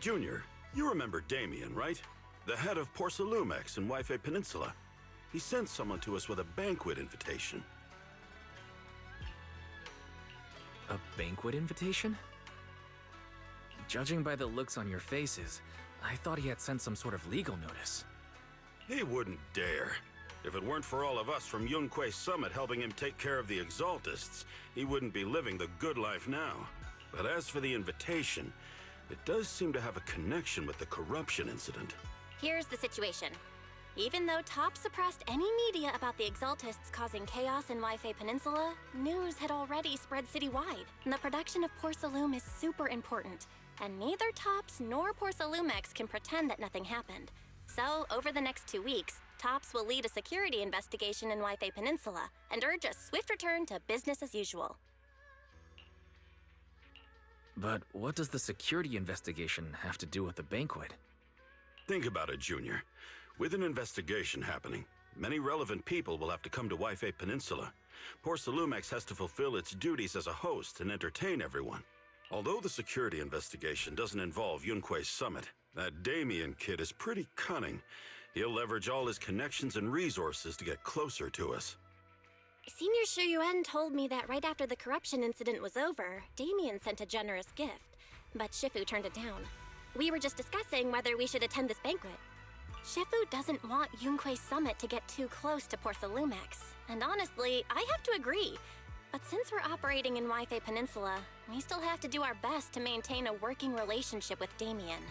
Junior, you remember Damien, right? The head of Porcelumex in Wi-Fi Peninsula. He sent someone to us with a banquet invitation. A banquet invitation? Judging by the looks on your faces, I thought he had sent some sort of legal notice. He wouldn't dare. If it weren't for all of us from Yunque Summit helping him take care of the Exaltists, he wouldn't be living the good life now. But as for the invitation, it does seem to have a connection with the corruption incident. Here's the situation. Even though Top suppressed any media about the Exaltists causing chaos in Wi-Fi Peninsula, news had already spread citywide. The production of Porcelume is super important, and neither Tops nor Porcelumex can pretend that nothing happened. So, over the next 2 weeks, Tops will lead a security investigation in Wi-Fi Peninsula and urge a swift return to business as usual. But what does the security investigation have to do with the banquet? Think about it, Junior. With an investigation happening, many relevant people will have to come to Wi-Fi Peninsula. Porcelumex has to fulfill its duties as a host and entertain everyone. Although the security investigation doesn't involve Yunque Summit, that Damien kid is pretty cunning. He'll leverage all his connections and resources to get closer to us. Senior Shuyuan told me that right after the corruption incident was over, Damien sent a generous gift, but Shifu turned it down. We were just discussing whether we should attend this banquet. Shifu doesn't want Yunque Summit to get too close to Porcelumex, and honestly, I have to agree. But since we're operating in Wi-Fi Peninsula, we still have to do our best to maintain a working relationship with Damien.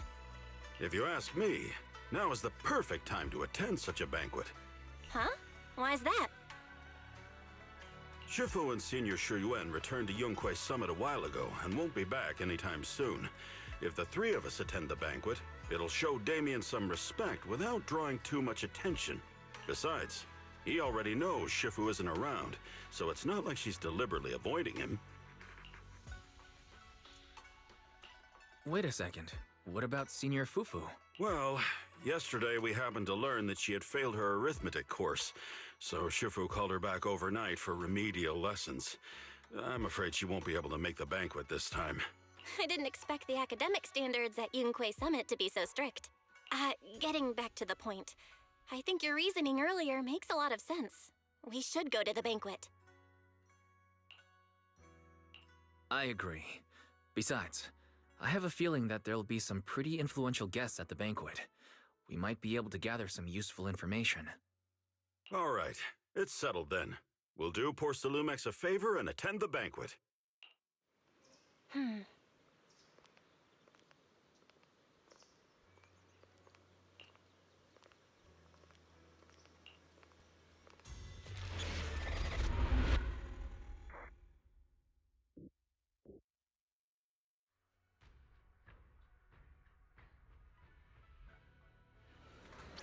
If you ask me, now is the perfect time to attend such a banquet. Huh? Why is that? Shifu and Senior Shuyuan returned to Yunque Summit a while ago and won't be back anytime soon. If the three of us attend the banquet, it'll show Damien some respect without drawing too much attention. Besides, he already knows Shifu isn't around, so it's not like she's deliberately avoiding him. Wait a second. What about Senior Fufu? Well, yesterday we happened to learn that she had failed her arithmetic course, so Shifu called her back overnight for remedial lessons. I'm afraid she won't be able to make the banquet this time. I didn't expect the academic standards at Yunque Summit to be so strict. Getting back to the point, I think your reasoning earlier makes a lot of sense. We should go to the banquet. I agree. Besides, I have a feeling that there'll be some pretty influential guests at the banquet. We might be able to gather some useful information. All right, it's settled then. We'll do Porcelumex a favor and attend the banquet.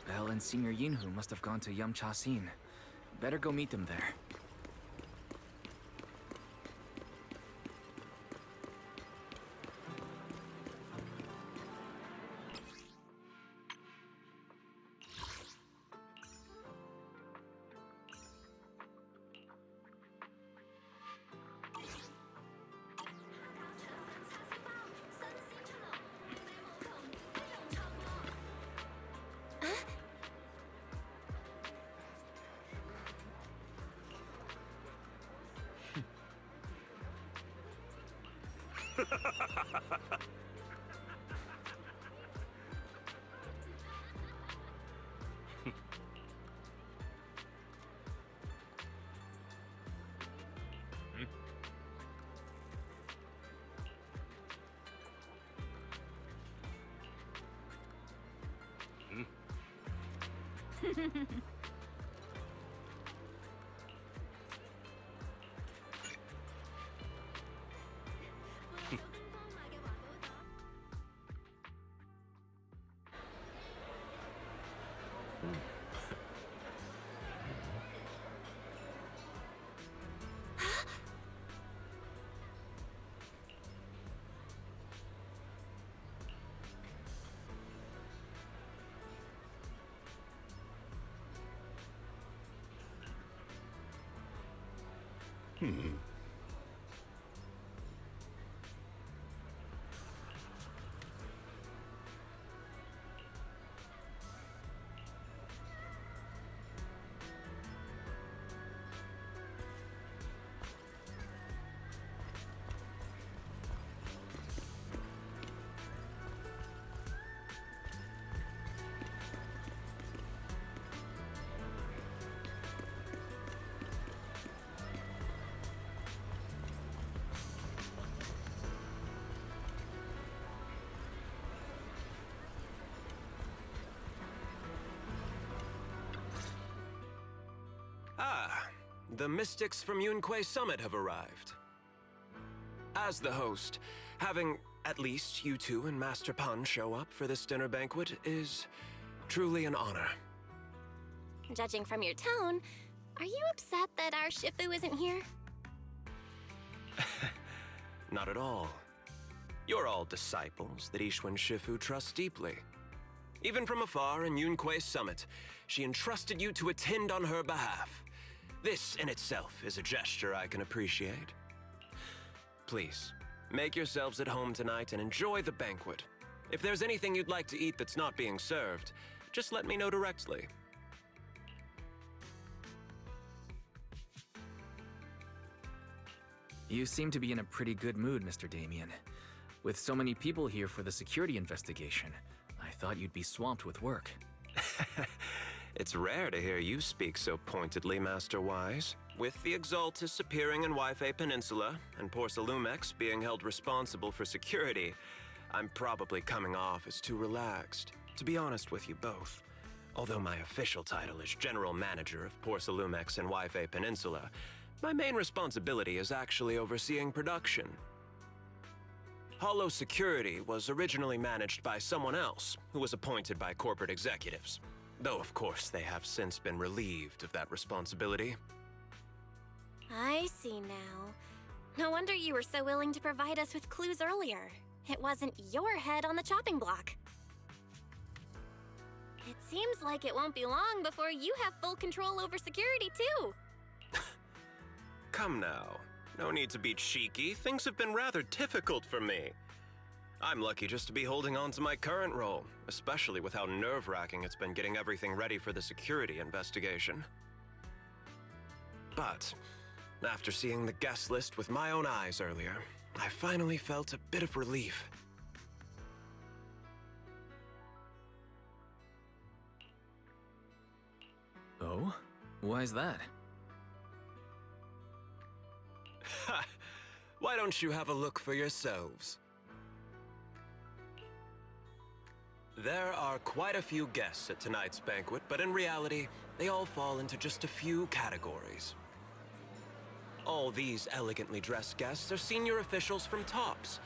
Belle and Senior Yinhu must have gone to Yamcha Scene. Better go meet them there. the mystics from Yunque Summit have arrived. As the host, having at least you two and Master Pan show up for this dinner banquet is truly an honor. Judging from your tone, are you upset that our Shifu isn't here? Not at all. You're all disciples that Ishwan Shifu trusts deeply. Even from afar in Yunque Summit, she entrusted you to attend on her behalf. This in itself is a gesture I can appreciate. Please, make yourselves at home tonight and enjoy the banquet. If there's anything you'd like to eat that's not being served, just let me know directly. You seem to be in a pretty good mood, Mr. Damien. With so many people here for the security investigation, I thought you'd be swamped with work. It's rare to hear you speak so pointedly, Master Wise. With the Exaltus appearing in Wi-Fi Peninsula and Porcelumex being held responsible for security, I'm probably coming off as too relaxed. To be honest with you both, although my official title is General Manager of Porcelumex and Wi-Fi Peninsula, my main responsibility is actually overseeing production. Hollow Security was originally managed by someone else, who was appointed by corporate executives. Though, of course, they have since been relieved of that responsibility. I see now. No wonder you were so willing to provide us with clues earlier. It wasn't your head on the chopping block. It seems like it won't be long before you have full control over security, too. Come now. No need to be cheeky. Things have been rather difficult for me. I'm lucky just to be holding on to my current role, especially with how nerve-wracking it's been getting everything ready for the security investigation. But after seeing the guest list with my own eyes earlier, I finally felt a bit of relief. Oh? Why is that? Ha! Why don't you have a look for yourselves? There are quite a few guests at tonight's banquet, but in reality, they all fall into just a few categories. All these elegantly dressed guests are senior officials from TOPS.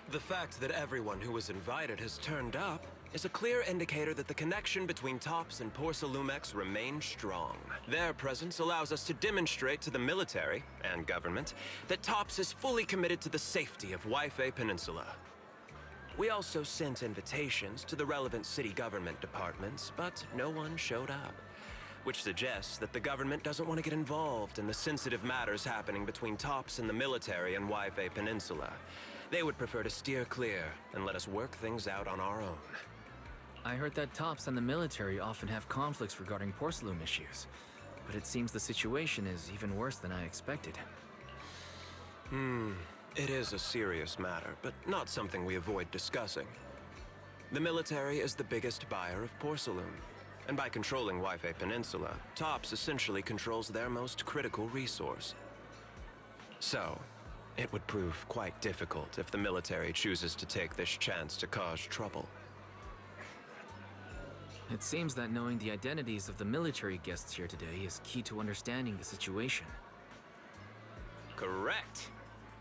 The fact that everyone who was invited has turned up is a clear indicator that the connection between TOPS and Porcelumex remains strong. Their presence allows us to demonstrate to the military and government that TOPS is fully committed to the safety of Wi-Fi Peninsula. We also sent invitations to the relevant city government departments, but no one showed up, which suggests that the government doesn't want to get involved in the sensitive matters happening between TOPS and the military and Wi-Fi Peninsula. They would prefer to steer clear and let us work things out on our own. I heard that TOPS and the military often have conflicts regarding porcelain issues, but it seems the situation is even worse than I expected. It is a serious matter, but not something we avoid discussing. The military is the biggest buyer of porcelain, and by controlling Wi-Fi Peninsula, TOPS essentially controls their most critical resource. So, it would prove quite difficult if the military chooses to take this chance to cause trouble. It seems that knowing the identities of the military guests here today is key to understanding the situation. Correct.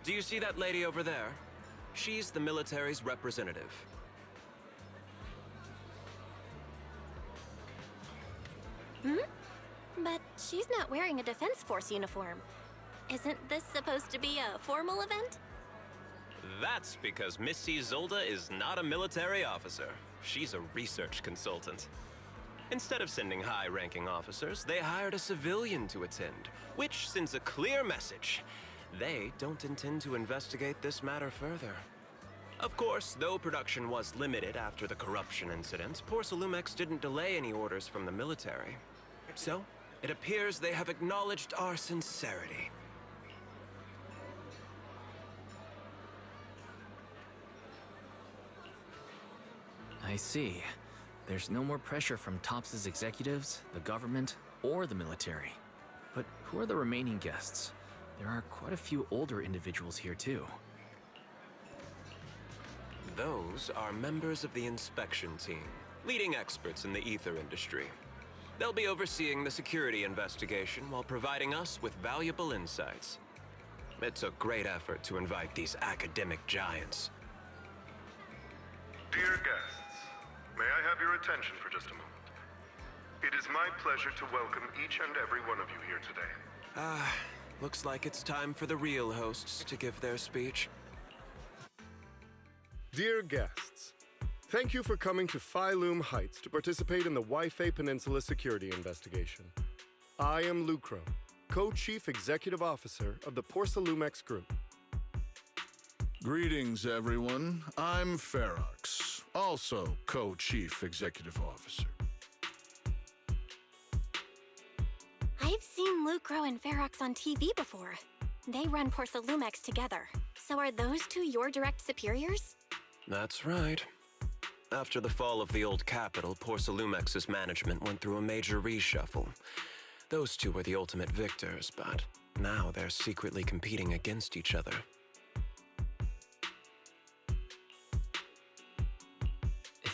Do you see that lady over there? She's the military's representative. But she's not wearing a Defense Force uniform. Isn't this supposed to be a formal event? That's because Missy Zolda is not a military officer. She's a research consultant. Instead of sending high-ranking officers, they hired a civilian to attend, which sends a clear message. They don't intend to investigate this matter further. Of course, though production was limited after the corruption incident, Porcelumex didn't delay any orders from the military. So, it appears they have acknowledged our sincerity. I see. There's no more pressure from TOPS' executives, the government, or the military. But who are the remaining guests? There are quite a few older individuals here too. Those are members of the inspection team, leading experts in the ether industry. They'll be overseeing the security investigation while providing us with valuable insights. It took great effort to invite these academic giants. Dear guests, may I have your attention for just a moment? It is my pleasure to welcome each and every one of you here today. Looks like it's time for the real hosts to give their speech. Dear guests, thank you for coming to Phylum Heights to participate in the Wi-Fi Peninsula security investigation. I am Lucro, Co-Chief Executive Officer of the Porcelumex Group. Greetings, everyone. I'm Ferox, also Co-Chief Executive Officer. I've seen Lucro and Ferox on TV before. They run Porcelumex together. So are those two your direct superiors? That's right. After the fall of the old capital, Porcelumex's management went through a major reshuffle. Those two were the ultimate victors, but now they're secretly competing against each other.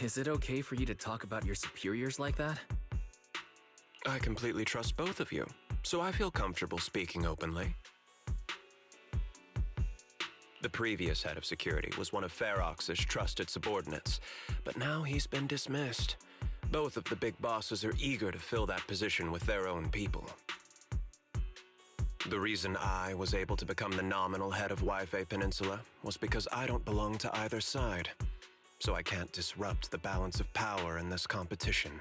Is it okay for you to talk about your superiors like that? I completely trust both of you, so I feel comfortable speaking openly. The previous head of security was one of Ferox's trusted subordinates, but now he's been dismissed. Both of the big bosses are eager to fill that position with their own people. The reason I was able to become the nominal head of Wi-Fi Peninsula was because I don't belong to either side, so I can't disrupt the balance of power in this competition.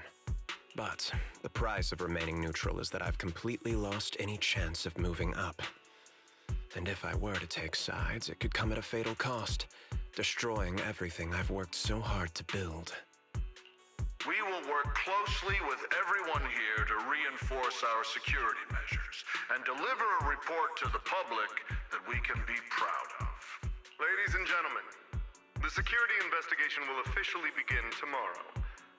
But the price of remaining neutral is that I've completely lost any chance of moving up. And if I were to take sides, it could come at a fatal cost, destroying everything I've worked so hard to build. We will work closely with everyone here to reinforce our security measures and deliver a report to the public that we can be proud of. Ladies and gentlemen, the security investigation will officially begin tomorrow.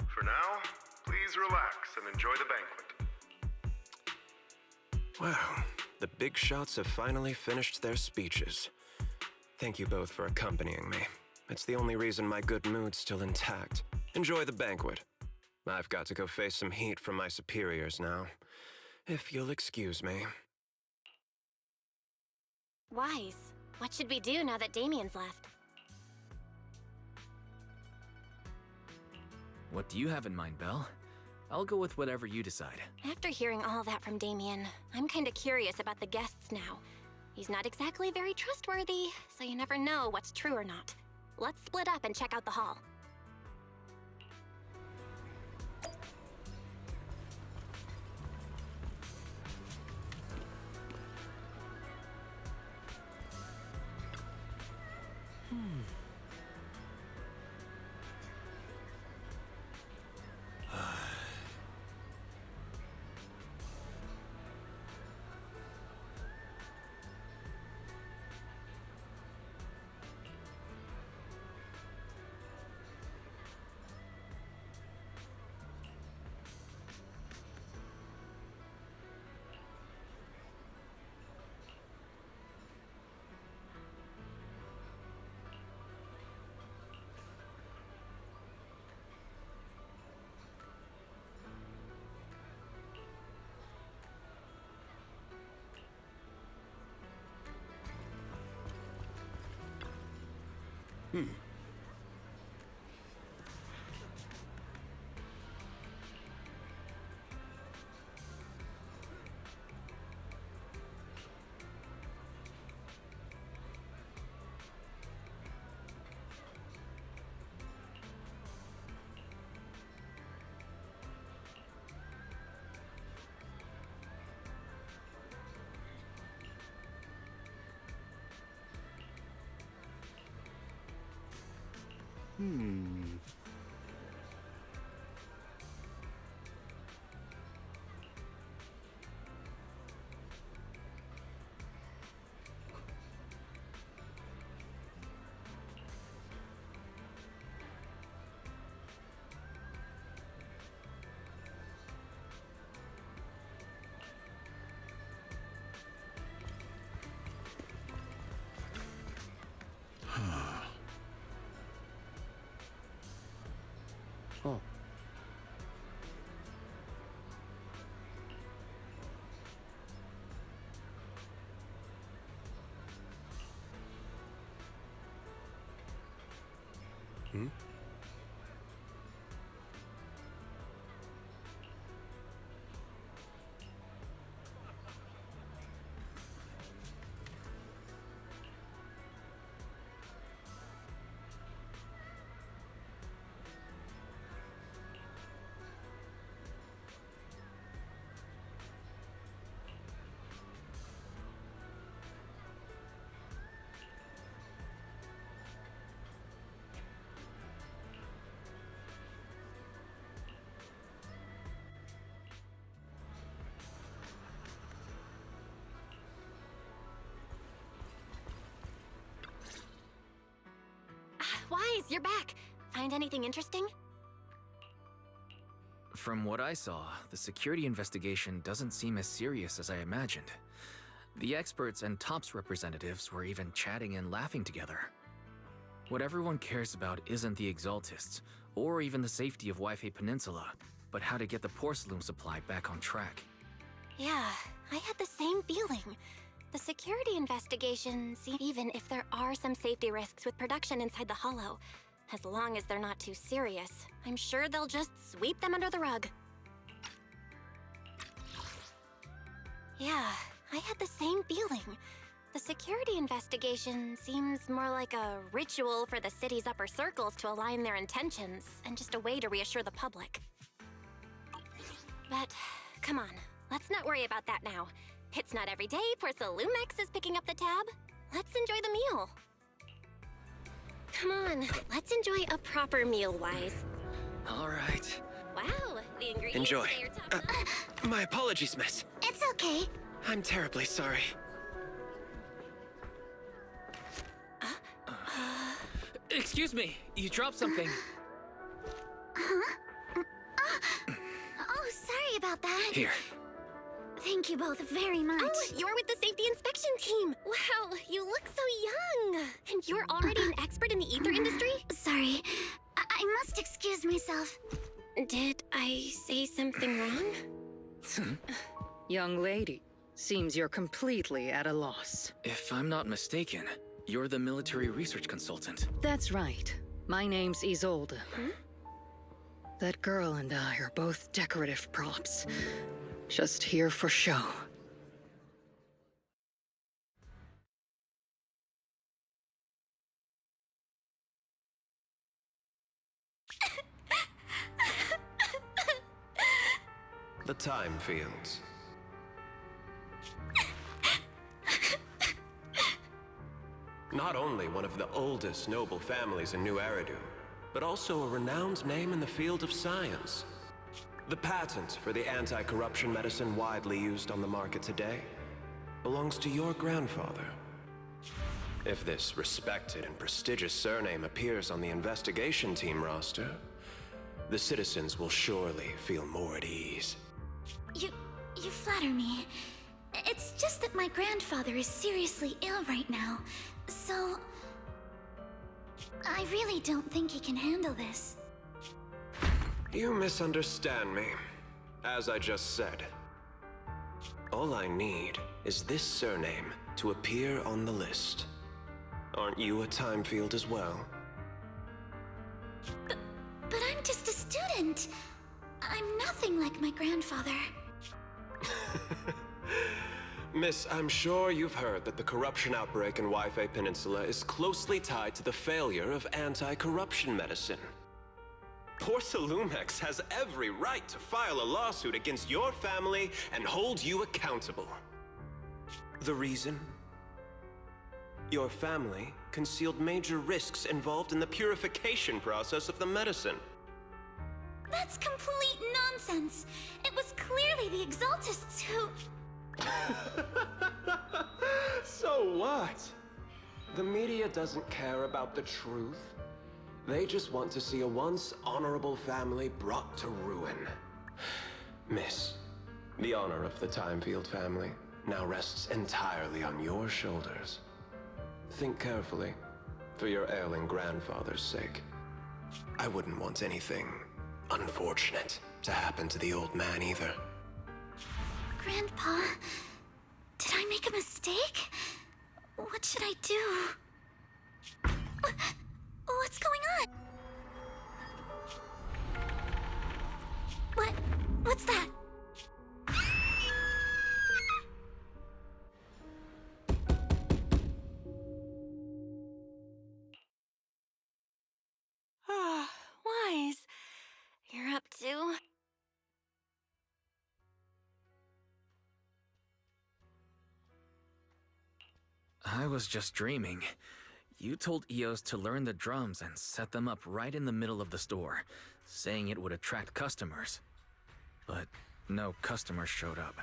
For now, please relax and enjoy the banquet. Wow, the big shots have finally finished their speeches. Thank you both for accompanying me. It's the only reason my good mood's still intact. Enjoy the banquet. I've got to go face some heat from my superiors now. If you'll excuse me. Wise. What should we do now that Damien's left? What do you have in mind, Belle? I'll go with whatever you decide. After hearing all that from Damien, I'm kinda curious about the guests now. He's not exactly very trustworthy, so you never know what's true or not. Let's split up and check out the hall. Wise, you're back. Find anything interesting? From what I saw, the security investigation doesn't seem as serious as I imagined. The experts and TOPS representatives were even chatting and laughing together. What everyone cares about isn't the Exaltists, or even the safety of Wi-Fi Peninsula, but how to get the porcelain supply back on track. Yeah, I had the same feeling. The security investigation, even if there are some safety risks with production inside the Hollow, as long as they're not too serious, I'm sure they'll just sweep them under the rug. Yeah, I had the same feeling. The security investigation seems more like a ritual for the city's upper circles to align their intentions, and just a way to reassure the public. But, come on, let's not worry about that now. It's not every day Porcelumex is picking up the tab. Let's enjoy the meal. Come on, let's enjoy a proper meal, Wise. All right. Wow, the ingredients Enjoy. today are top-notch. My apologies, miss. It's okay. I'm terribly sorry. Excuse me, you dropped something. Oh, sorry about that. Here. Thank you both very much. Oh, you're with the safety inspection team. Wow, you look so young. And you're already an expert in the ether industry? Sorry, I must excuse myself. Did I say something wrong? Young lady, seems you're completely at a loss. If I'm not mistaken, you're the military research consultant. That's right. My name's Isolde. That girl and I are both decorative props. Just here for show. The time fields. Not only one of the oldest noble families in New Eridu, but also a renowned name in the field of science. The patent for the anti-corruption medicine widely used on the market today belongs to your grandfather. If this respected and prestigious surname appears on the investigation team roster, the citizens will surely feel more at ease. You flatter me. It's just that my grandfather is seriously ill right now, so I really don't think he can handle this. You misunderstand me. As I just said, all I need is this surname to appear on the list. Aren't you a time field as well? But I'm just a student. I'm nothing like my grandfather. Miss, I'm sure you've heard that the corruption outbreak in Wi-Fi Peninsula is closely tied to the failure of anti-corruption medicine. Porcelumex has every right to file a lawsuit against your family and hold you accountable. The reason? Your family concealed major risks involved in the purification process of the medicine. That's complete nonsense. It was clearly the Exaltists who... So what? The media doesn't care about the truth. They just want to see a once honorable family brought to ruin. Miss, the honor of the Timefield family now rests entirely on your shoulders. Think carefully, for your ailing grandfather's sake. I wouldn't want anything unfortunate to happen to the old man either. Grandpa, did I make a mistake? What should I do? What's going on? What's that? Wise. You're up too? I was just dreaming. You told Eos to learn the drums and set them up right in the middle of the store, saying it would attract customers. But no customers showed up.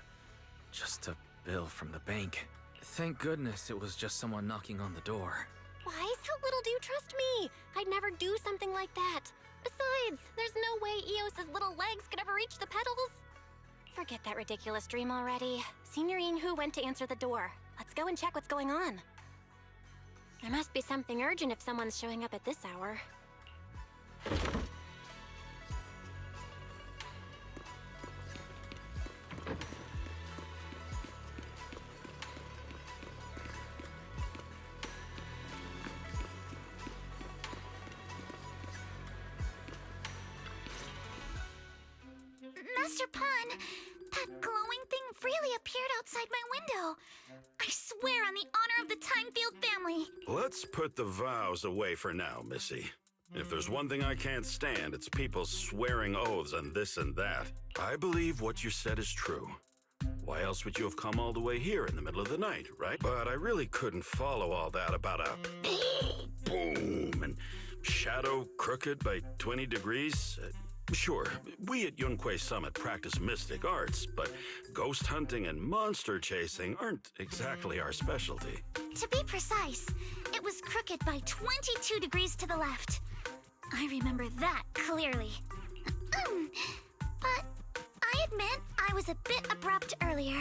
Just a bill from the bank. Thank goodness it was just someone knocking on the door. Wise, how little do you trust me? I'd never do something like that. Besides, there's no way Eos's little legs could ever reach the pedals. Forget that ridiculous dream already. Signorine Hu went to answer the door. Let's go and check what's going on. There must be something urgent if someone's showing up at this hour. Master Pun, that glowing thing really appeared outside my window. I swear on the honor of the Timefield family. Let's put the vows away for now, Missy. If there's one thing I can't stand, it's people swearing oaths and this and that. I believe what you said is true. Why else would you have come all the way here in the middle of the night, right? But I really couldn't follow all that about a boom and shadow crooked by 20 degrees. Sure, we at Yunquei Summit practice mystic arts, but ghost hunting and monster chasing aren't exactly our specialty. To be precise, it was crooked by 22 degrees to the left. I remember that clearly. But I admit I was a bit abrupt earlier.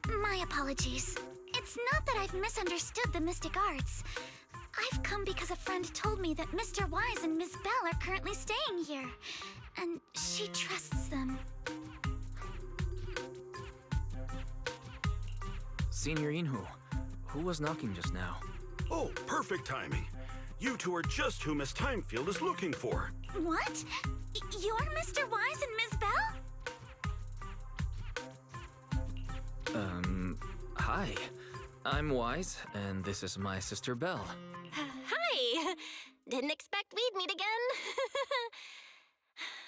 My apologies. It's not that I've misunderstood the mystic arts. I've come because a friend told me that Mr. Wise and Ms. Bell are currently staying here, and she trusts them. Signorine Hu, who was knocking just now? Oh, perfect timing. You two are just who Miss Timefield is looking for. What? You're Mr. Wise and Ms. Bell? Hi. I'm Wise, and this is my sister Belle. Hi! Didn't expect we'd meet again.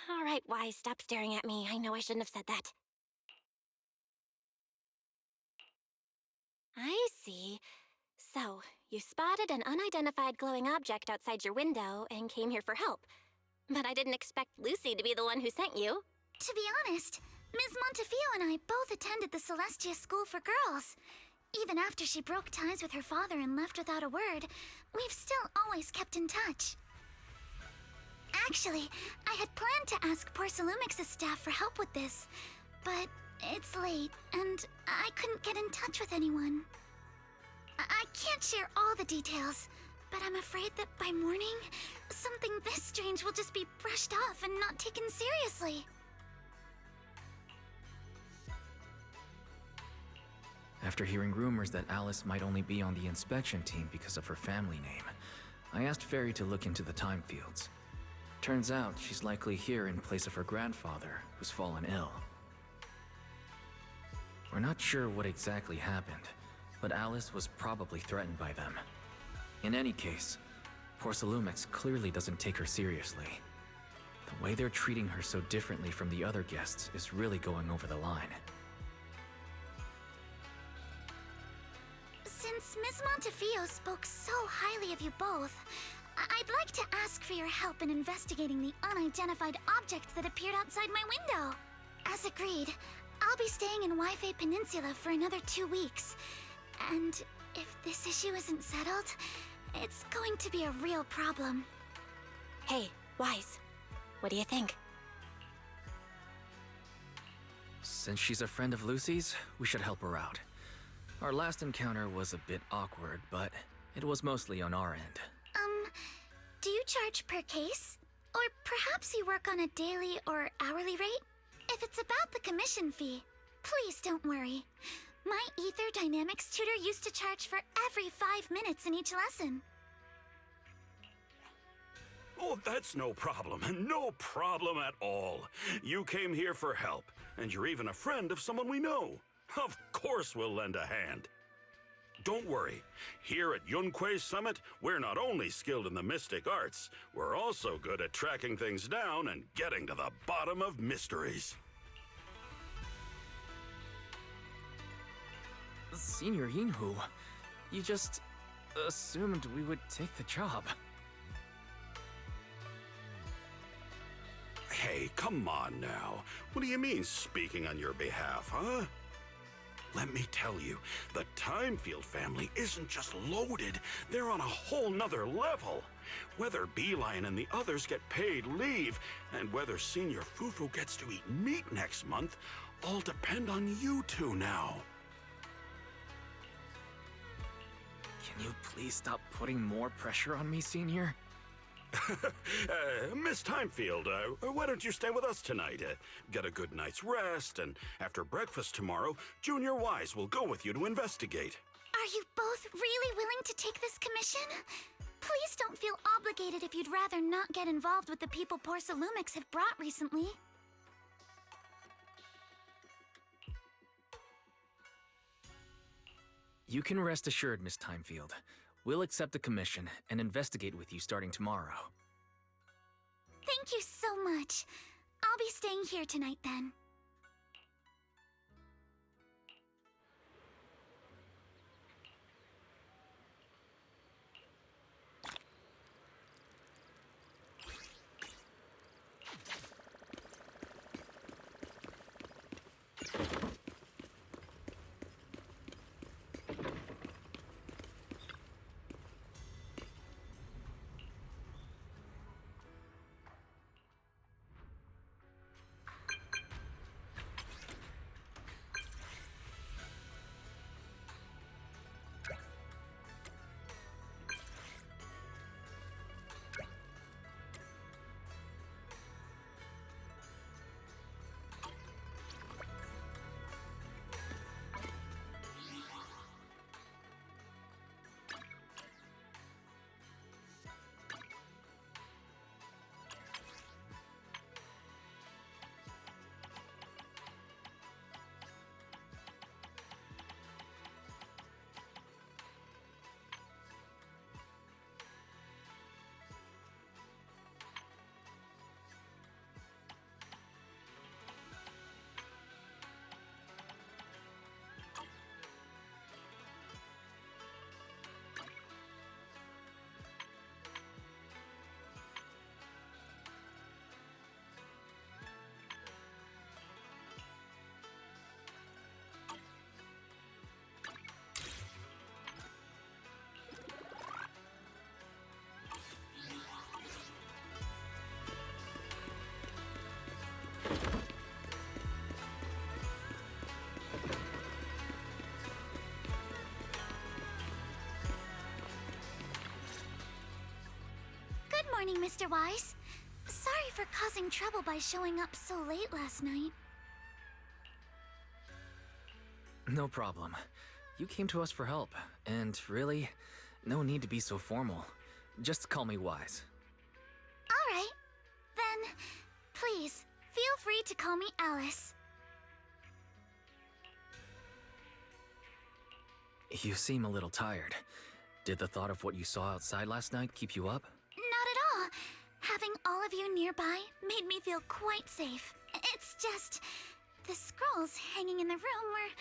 All right, Wise, stop staring at me. I know I shouldn't have said that. I see. So, you spotted an unidentified glowing object outside your window and came here for help. But I didn't expect Lucy to be the one who sent you. To be honest, Ms. Montefiore and I both attended the Celestia School for Girls. Even after she broke ties with her father and left without a word, we've still always kept in touch. Actually, I had planned to ask Porcelumix's staff for help with this, but it's late, and I couldn't get in touch with anyone. I can't share all the details, but I'm afraid that by morning, something this strange will just be brushed off and not taken seriously. After hearing rumors that Alice might only be on the inspection team because of her family name, I asked Fairy to look into the time fields. Turns out she's likely here in place of her grandfather, who's fallen ill. We're not sure what exactly happened, but Alice was probably threatened by them. In any case, Porcelumix clearly doesn't take her seriously. The way they're treating her so differently from the other guests is really going over the line. Since Ms. Montefiore spoke so highly of you both, I'd like to ask for your help in investigating the unidentified object that appeared outside my window. As agreed, I'll be staying in Wi-Fi Peninsula for another 2 weeks. And if this issue isn't settled, it's going to be a real problem. Hey, Wise, what do you think? Since she's a friend of Lucy's, we should help her out. Our last encounter was a bit awkward, but it was mostly on our end. Do you charge per case? Or perhaps you work on a daily or hourly rate? If it's about the commission fee, please don't worry. My Ether Dynamics tutor used to charge for every 5 minutes in each lesson. Oh, that's no problem. No problem at all. You came here for help, and you're even a friend of someone we know. Of course we'll lend a hand. Don't worry. Here at Yunquei Summit, we're not only skilled in the mystic arts, we're also good at tracking things down and getting to the bottom of mysteries. Senior Yinhu, you just assumed we would take the job. Hey, come on now. What do you mean, speaking on your behalf, huh? Let me tell you, the Timefield family isn't just loaded, they're on a whole nother level. Whether Beeline and the others get paid leave, and whether Senior Fufu gets to eat meat next month, all depend on you two now. Can you please stop putting more pressure on me, Senior? Miss Timefield, why don't you stay with us tonight? Get a good night's rest, and after breakfast tomorrow, Junior Wise will go with you to investigate. Are you both really willing to take this commission? Please don't feel obligated if you'd rather not get involved with the people Porcelumix have brought recently. You can rest assured, Miss Timefield. We'll accept the commission and investigate with you starting tomorrow. Thank you so much. I'll be staying here tonight then. Good morning, Mr. Wise. Sorry for causing trouble by showing up so late last night. No problem. You came to us for help, and really, no need to be so formal. Just call me Wise. All right. Then, please, feel free to call me Alice. You seem a little tired. Did the thought of what you saw outside last night keep you up? Not at all. Having all of you nearby made me feel quite safe. It's just, the scrolls hanging in the room were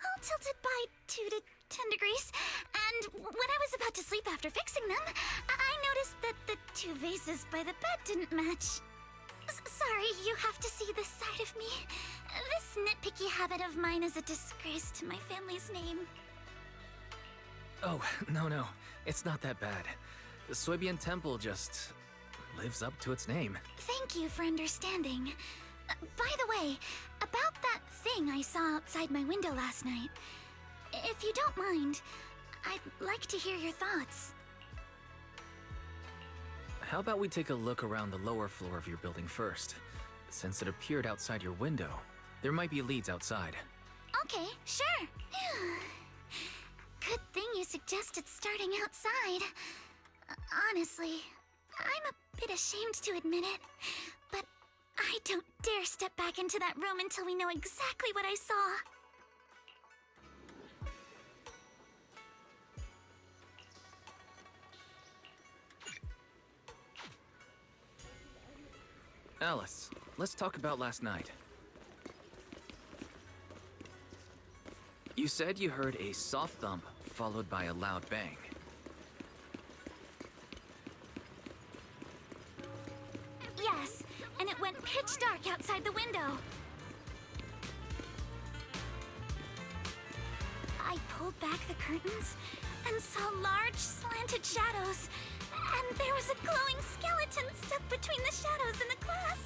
all tilted by 2 to 10 degrees, and when I was about to sleep after fixing them, I noticed that the 2 vases by the bed didn't match. Sorry, you have to see this side of me. This nitpicky habit of mine is a disgrace to my family's name. Oh, no, it's not that bad. The Soybian Temple just lives up to its name. Thank you for understanding. By the way, about that thing I saw outside my window last night, if you don't mind, I'd like to hear your thoughts. How about we take a look around the lower floor of your building first? Since it appeared outside your window, there might be leads outside. Okay, sure. Good thing you suggested starting outside. Honestly, I'm a bit ashamed to admit it, but I don't dare step back into that room until we know exactly what I saw. Alice, let's talk about last night. You said you heard a soft thump followed by a loud bang. Yes, and it went pitch dark outside the window. I pulled back the curtains and saw large slanted shadows, and there was a glowing skeleton stuck between the shadows and the glass.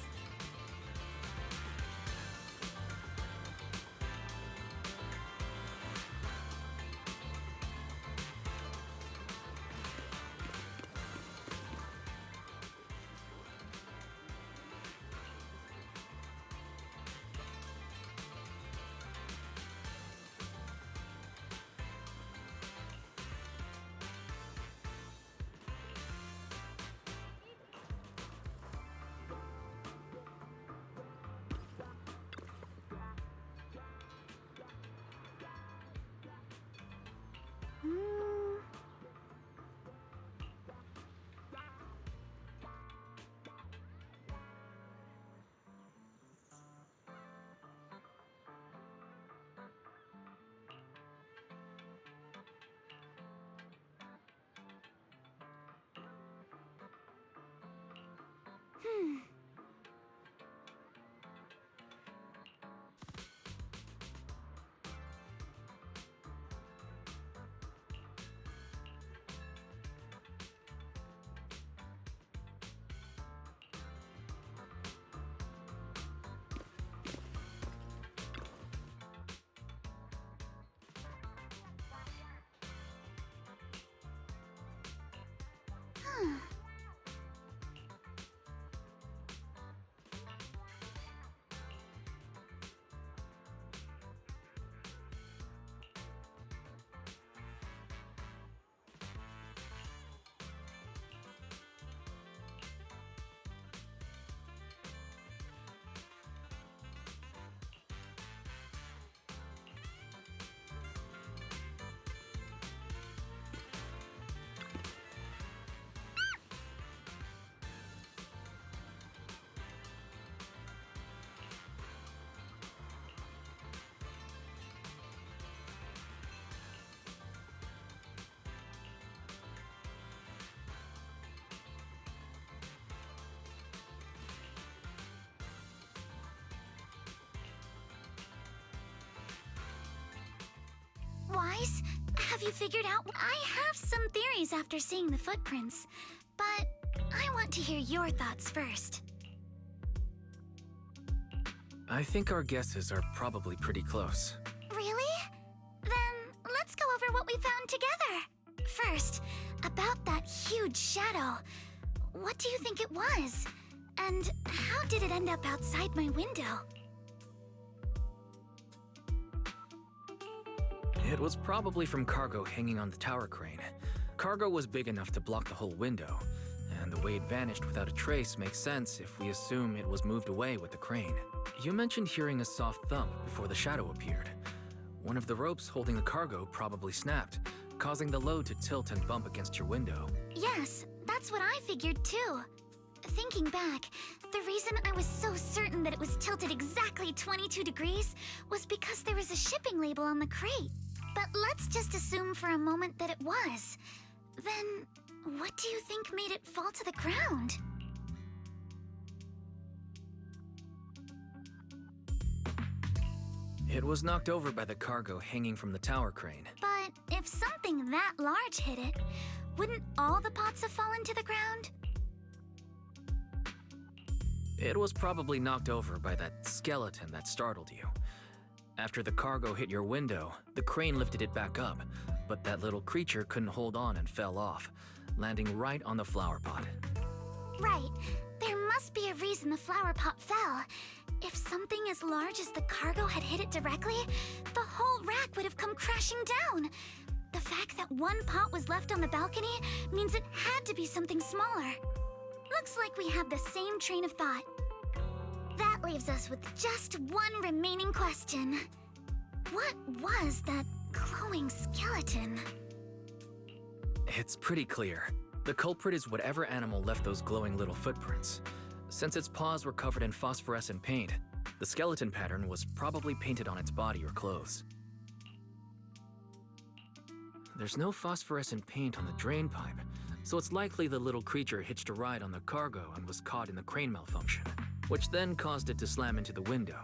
Wise, have you figured out? I have some theories after seeing the footprints, but I want to hear your thoughts first. I think our guesses are probably pretty close. Really? Then let's go over what we found together. First, about that huge shadow. What do you think it was? And how did it end up outside my window? It was probably from cargo hanging on the tower crane. Cargo was big enough to block the whole window, and the way it vanished without a trace makes sense if we assume it was moved away with the crane. You mentioned hearing a soft thump before the shadow appeared. One of the ropes holding the cargo probably snapped, causing the load to tilt and bump against your window. Yes, that's what I figured too. Thinking back, the reason I was so certain that it was tilted exactly 22 degrees was because there was a shipping label on the crate. But let's just assume for a moment that it was. Then, what do you think made it fall to the ground? It was knocked over by the cargo hanging from the tower crane. But if something that large hit it, wouldn't all the pots have fallen to the ground? It was probably knocked over by that skeleton that startled you. After the cargo hit your window, the crane lifted it back up, but that little creature couldn't hold on and fell off, landing right on the flower pot. Right. There must be a reason the flower pot fell. If something as large as the cargo had hit it directly, the whole rack would have come crashing down. The fact that one pot was left on the balcony means it had to be something smaller. Looks like we have the same train of thought. That leaves us with just one remaining question. What was that glowing skeleton? It's pretty clear. The culprit is whatever animal left those glowing little footprints. Since its paws were covered in phosphorescent paint, the skeleton pattern was probably painted on its body or clothes. There's no phosphorescent paint on the drain pipe, so it's likely the little creature hitched a ride on the cargo and was caught in the crane malfunction, which then caused it to slam into the window.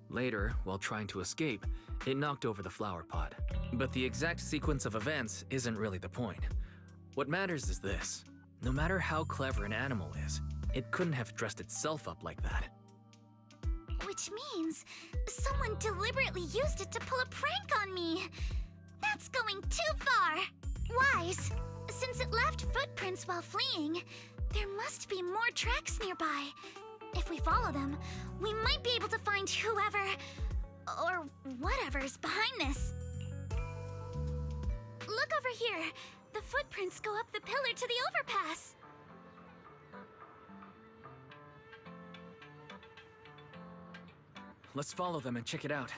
Later, while trying to escape, it knocked over the flower pot. But the exact sequence of events isn't really the point. What matters is this. No matter how clever an animal is, it couldn't have dressed itself up like that. Which means someone deliberately used it to pull a prank on me. That's going too far. Wise, since it left footprints while fleeing, there must be more tracks nearby. If we follow them, we might be able to find whoever or whatever is behind this. Look over here. The footprints go up the pillar to the overpass. Let's follow them and check it out.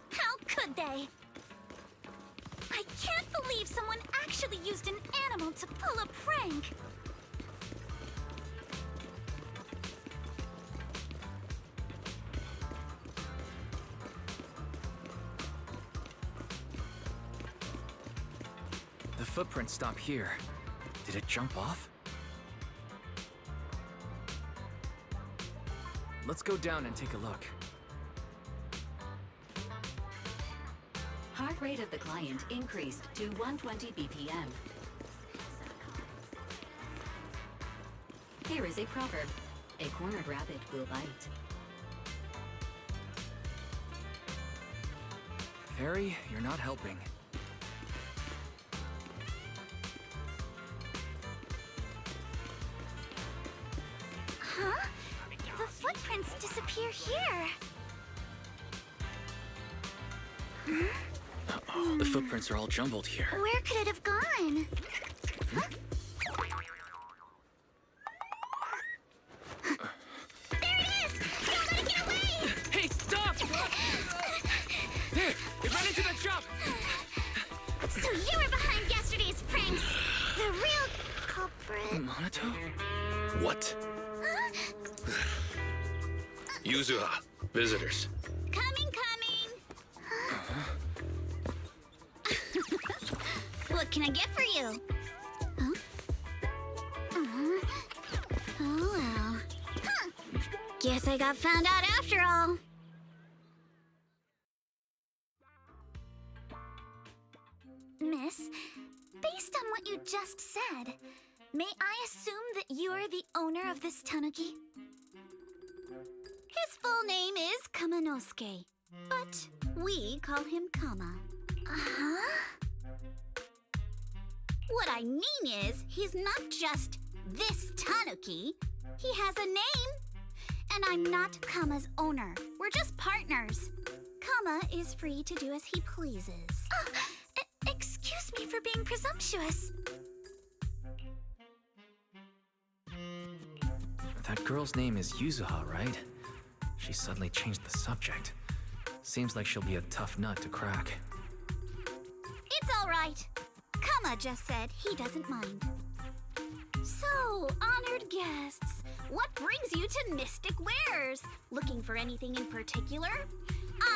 How could they? I can't believe someone actually used an animal to pull a prank. The footprints stop here. Did it jump off? Let's go down and take a look. Heart rate of the client increased to 120 BPM. Here is a proverb. A cornered rabbit will bite. Fairy, you're not helping. Huh? The footprints disappear here. Uh-oh, the footprints are all jumbled here. Where could it have gone? Huh? There it is! Don't let it get away! Hey, stop! There! It ran into the jump! So you were behind yesterday's pranks! The real culprit... Monato? What? Huh? Yuzuha, visitors. Coming! What can I get for you? Huh? Oh well. Huh. Guess I got found out after all. Miss, based on what you just said, may I assume that you are the owner of this tanuki? His full name is Kamanosuke, but we call him Kama. Uh-huh. What I mean is, he's not just this tanuki. He has a name. And I'm not Kama's owner. We're just partners. Kama is free to do as he pleases. Excuse me for being presumptuous. That girl's name is Yuzuha, right? She suddenly changed the subject. Seems like she'll be a tough nut to crack. It's all right. Kama just said he doesn't mind. So, honored guests, what brings you to Mystic Wares? Looking for anything in particular?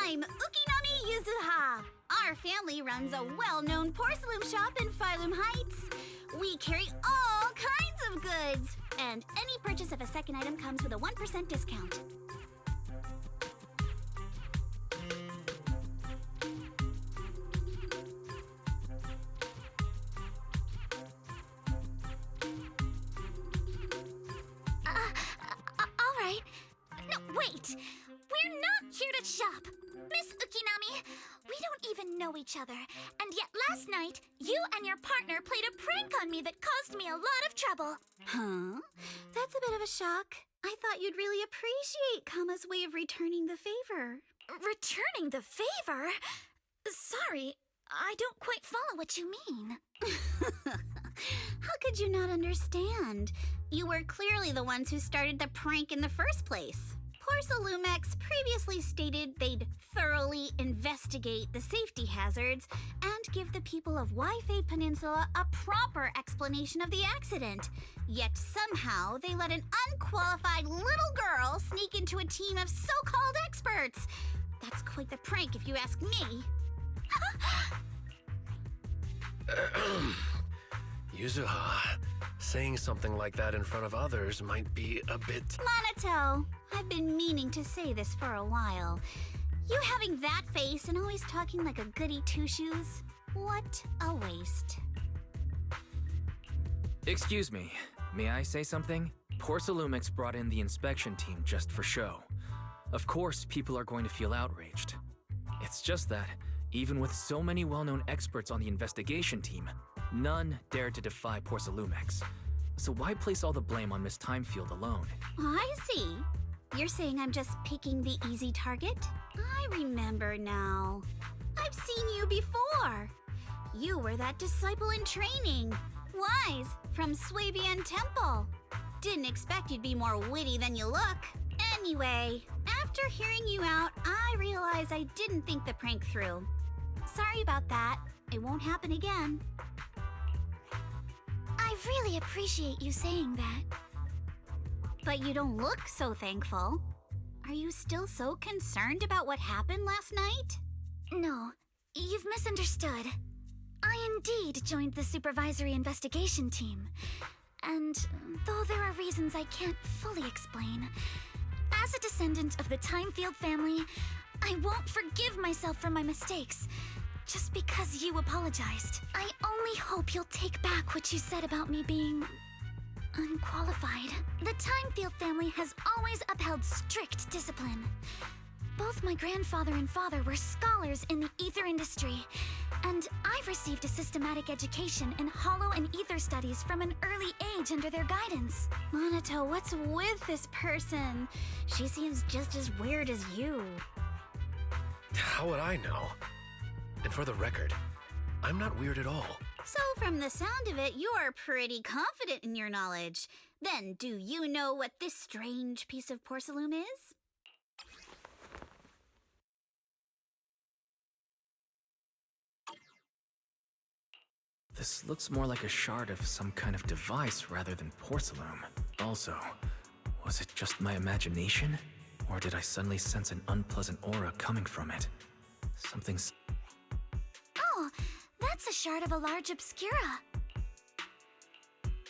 I'm Ukinami Yuzuha. Our family runs a well-known porcelain shop in Phylum Heights. We carry all kinds of goods, and any purchase of a second item comes with a 1% discount. All right. No, wait. We're not here to shop. Miss Ukinami, we don't even know each other. And yet last night, you and your partner played a prank on me that caused me a lot of trouble. Huh? That's a bit of a shock. I thought you'd really appreciate Kama's way of returning the favor. Returning the favor? Sorry, I don't quite follow what you mean. How could you not understand? You were clearly the ones who started the prank in the first place. Porcelumex previously stated they'd thoroughly investigate the safety hazards and give the people of Wi-Fi Peninsula a proper explanation of the accident. Yet somehow they let an unqualified little girl sneak into a team of so-called experts. That's quite the prank if you ask me. Yuzuha, saying something like that in front of others might be a bit... Monato, I've been meaning to say this for a while. You having that face and always talking like a goody two-shoes? What a waste. Excuse me, may I say something? Porcelumex brought in the inspection team just for show. Of course, people are going to feel outraged. It's just that, even with so many well-known experts on the investigation team, none dared to defy Porcelumex. So why place all the blame on Miss Timefield alone? I see. You're saying I'm just picking the easy target? I remember now. I've seen you before. You were that disciple in training. Wise, from Swabian Temple. Didn't expect you'd be more witty than you look. Anyway, after hearing you out, I realized I didn't think the prank through. Sorry about that. It won't happen again. I really appreciate you saying that. But you don't look so thankful. Are you still so concerned about what happened last night? No, you've misunderstood. I indeed joined the supervisory investigation team. And though there are reasons I can't fully explain, as a descendant of the Timefield family, I won't forgive myself for my mistakes. Just because you apologized. I only hope you'll take back what you said about me being unqualified. The Timefield family has always upheld strict discipline. Both my grandfather and father were scholars in the ether industry, and I've received a systematic education in hollow and ether studies from an early age under their guidance. Monato, what's with this person? She seems just as weird as you. How would I know? And for the record, I'm not weird at all. So from the sound of it, you're pretty confident in your knowledge. Then, do you know what this strange piece of porcelain is? This looks more like a shard of some kind of device rather than porcelain. Also, was it just my imagination? Or did I suddenly sense an unpleasant aura coming from it? Something's... Oh, that's a shard of a large obscura.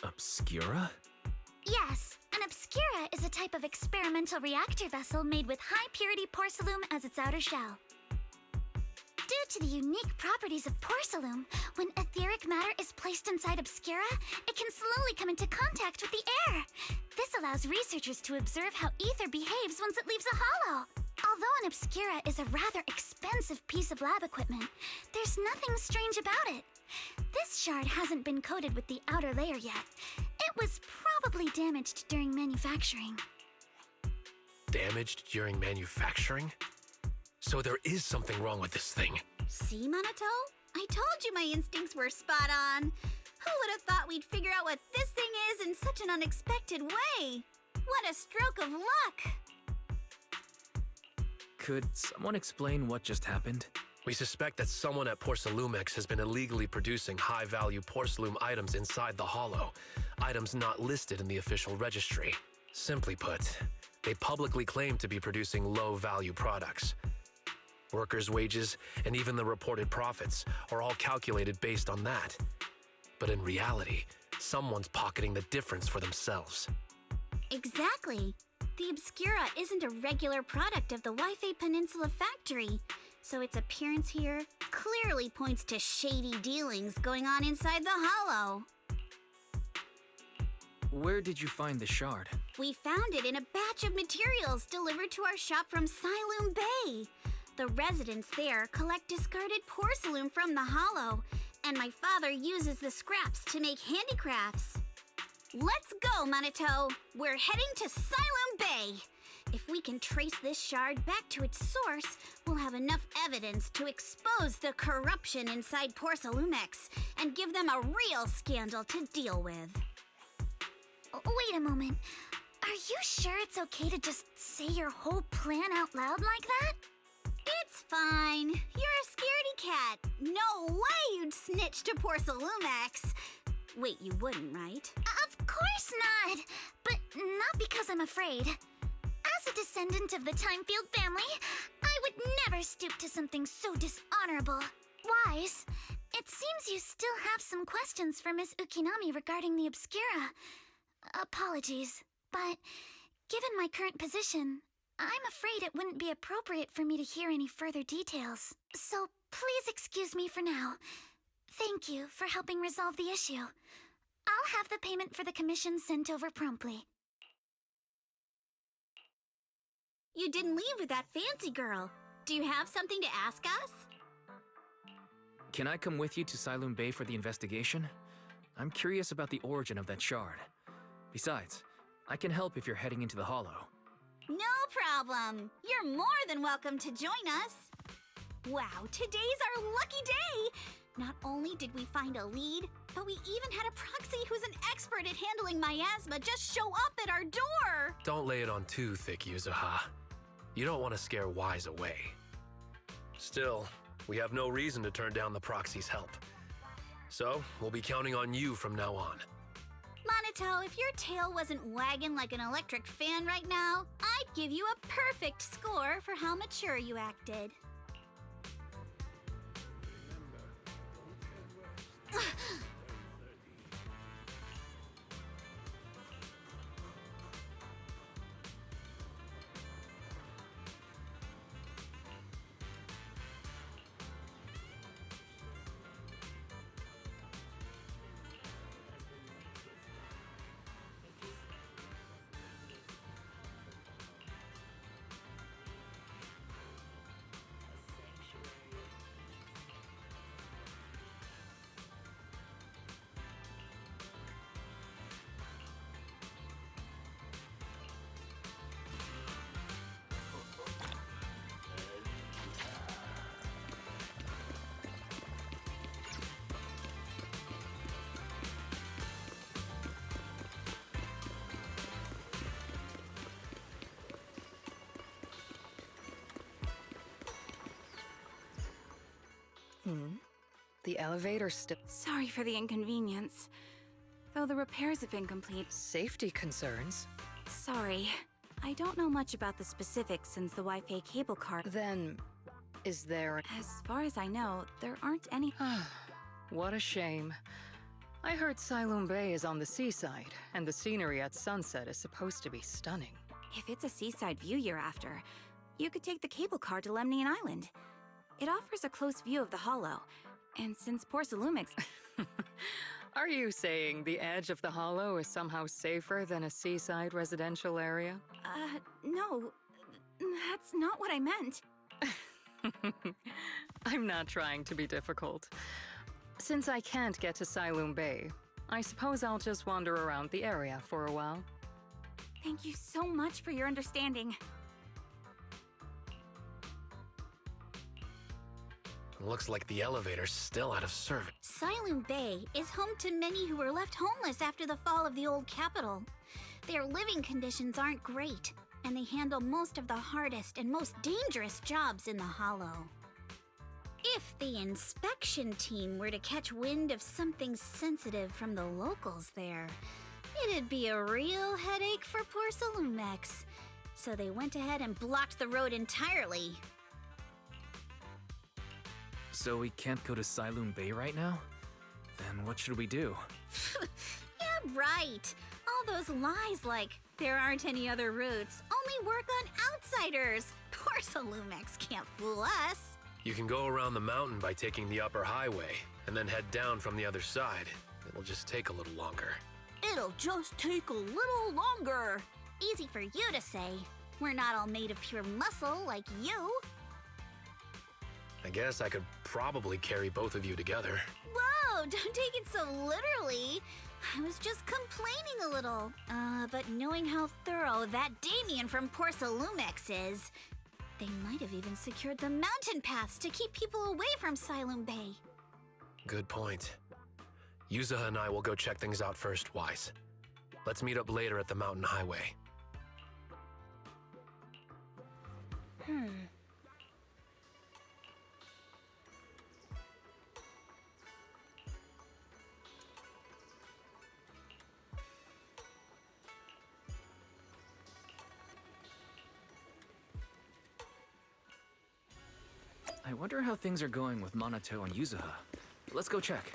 Obscura? Yes, an obscura is a type of experimental reactor vessel made with high-purity porcelain as its outer shell. Due to the unique properties of porcelain, when etheric matter is placed inside obscura, it can slowly come into contact with the air. This allows researchers to observe how ether behaves once it leaves a hollow. Although an obscura is a rather expensive piece of lab equipment, there's nothing strange about it. This shard hasn't been coated with the outer layer yet. It was probably damaged during manufacturing. Damaged during manufacturing? So there is something wrong with this thing. See, Monato? I told you my instincts were spot on. Who would have thought we'd figure out what this thing is in such an unexpected way? What a stroke of luck! Could someone explain what just happened? We suspect that someone at Porcelumex has been illegally producing high-value porcelain items inside the hollow, items not listed in the official registry. Simply put, they publicly claim to be producing low-value products. Workers' wages and even the reported profits are all calculated based on that. But in reality, someone's pocketing the difference for themselves. Exactly. The Obscura isn't a regular product of the Wi-Fi Peninsula factory, so its appearance here clearly points to shady dealings going on inside the hollow. Where did you find the shard? We found it in a batch of materials delivered to our shop from Siloom Bay. The residents there collect discarded porcelain from the hollow, and my father uses the scraps to make handicrafts. Let's go, Monato. We're heading to Siloom Bay. If we can trace this shard back to its source, we'll have enough evidence to expose the corruption inside Porcelumex and give them a real scandal to deal with. Wait a moment. Are you sure it's okay to just say your whole plan out loud like that? It's fine. You're a scaredy cat. No way you'd snitch to Porcelumex. Wait, you wouldn't, right? Of course not. But not because I'm afraid. As a descendant of the Timefield family, I would never stoop to something so dishonorable. Wise, it seems you still have some questions for Miss Ukinami regarding the Obscura. Apologies, but given my current position, I'm afraid it wouldn't be appropriate for me to hear any further details. So please excuse me for now. Thank you for helping resolve the issue. I'll have the payment for the commission sent over promptly. You didn't leave with that fancy girl. Do you have something to ask us? Can I come with you to Silum Bay for the investigation? I'm curious about the origin of that shard. Besides, I can help if you're heading into the Hollow. No problem. You're more than welcome to join us. Wow, today's our lucky day. Not only did we find a lead, but we even had a proxy who's an expert at handling miasma just show up at our door. Don't lay it on too thick, Yuzuha. You don't want to scare Wise away. Still, we have no reason to turn down the proxy's help. So, we'll be counting on you from now on. Monito, if your tail wasn't wagging like an electric fan right now, I'd give you a perfect score for how mature you acted. The elevator's still... Sorry for the inconvenience. Though the repairs have been complete. Safety concerns? Sorry. I don't know much about the specifics since the Wi-Fi cable car. Then, is there... As far as I know, there aren't any... What a shame. I heard Silum Bay is on the seaside, and the scenery at sunset is supposed to be stunning. If it's a seaside view you're after, you could take the cable car to Lemnian Island. It offers a close view of the Hollow, and since Porcelumex... Are you saying the edge of the Hollow is somehow safer than a seaside residential area? No. That's not what I meant. I'm not trying to be difficult. Since I can't get to Silum Bay, I suppose I'll just wander around the area for a while. Thank you so much for your understanding. Looks like the elevator's still out of service. Silum Bay is home to many who were left homeless after the fall of the old capital. Their living conditions aren't great, and they handle most of the hardest and most dangerous jobs in the Hollow. If the inspection team were to catch wind of something sensitive from the locals there, it'd be a real headache for Porcelumex. So they went ahead and blocked the road entirely. So we can't go to Silum Bay right now? Then what should we do? Yeah, right. All those lies like, there aren't any other routes, only work on outsiders. Porcelumex can't fool us. You can go around the mountain by taking the upper highway, and then head down from the other side. It'll just take a little longer. It'll just take a little longer. Easy for you to say. We're not all made of pure muscle like you. I guess I could probably carry both of you together. Whoa, don't take it so literally. I was just complaining a little. But knowing how thorough that Damien from Porcelumex is, they might have even secured the mountain paths to keep people away from Silum Bay. Good point. Yuzuha and I will go check things out first, Wise. Let's meet up later at the mountain highway. I wonder how things are going with Minato and Yuzuha. Let's go check.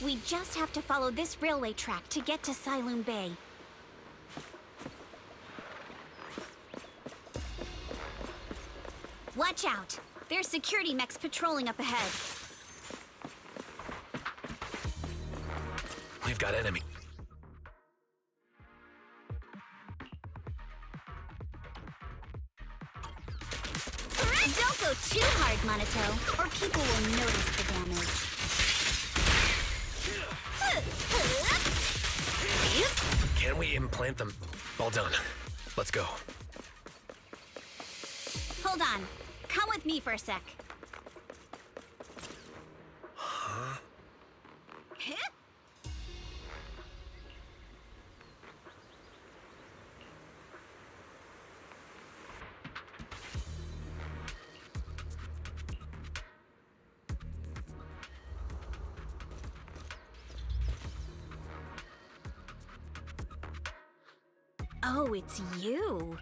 We just have to follow this railway track to get to Silum Bay. Watch out! There's security mechs patrolling up ahead. We've got enemy. Don't go too hard, Minato, or people will notice the damage. Can we implant them? All done. Let's go. Hold on. Come with me for a sec. Huh? Oh, it's you.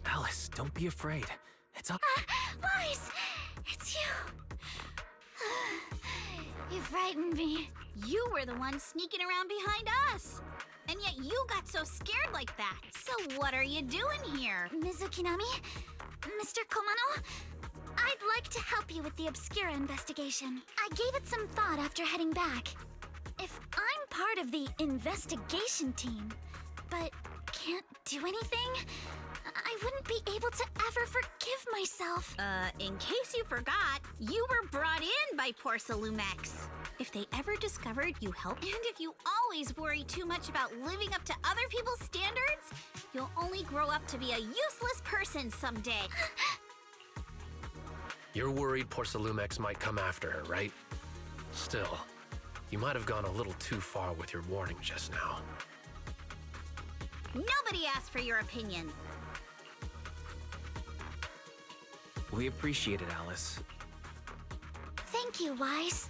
Alice, don't be afraid. It's up. Wise! It's you. You frightened me. You were the one sneaking around behind us. And yet you got so scared like that. So what are you doing here? Mizukinami? Mr. Komano? I'd like to help you with the Obscura investigation. I gave it some thought after heading back. If I'm part of the investigation team, but can't do anything, I wouldn't be able to ever forgive myself. In case you forgot, you were brought in by Porcelumex. If they ever discovered you helped, and if you always worry too much about living up to other people's standards, you'll only grow up to be a useless person someday. You're worried Porcelumex might come after her, right? Still, you might have gone a little too far with your warning just now. Nobody asked for your opinion. We appreciate it, Alice. Thank you, Wise.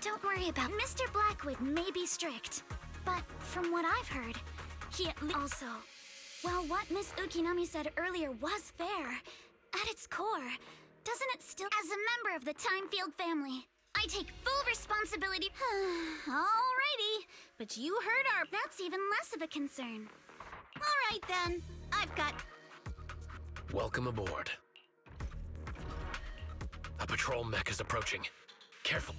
Don't worry about Mr. Blackwood may be strict, but from what I've heard, he also. While what Miss Ukinami said earlier was fair, at its core, doesn't it still— As a member of the Timefield family, I take full responsibility— Alrighty, but you heard our— That's even less of a concern. Alright then, I've got— Welcome aboard. A patrol mech is approaching. Careful.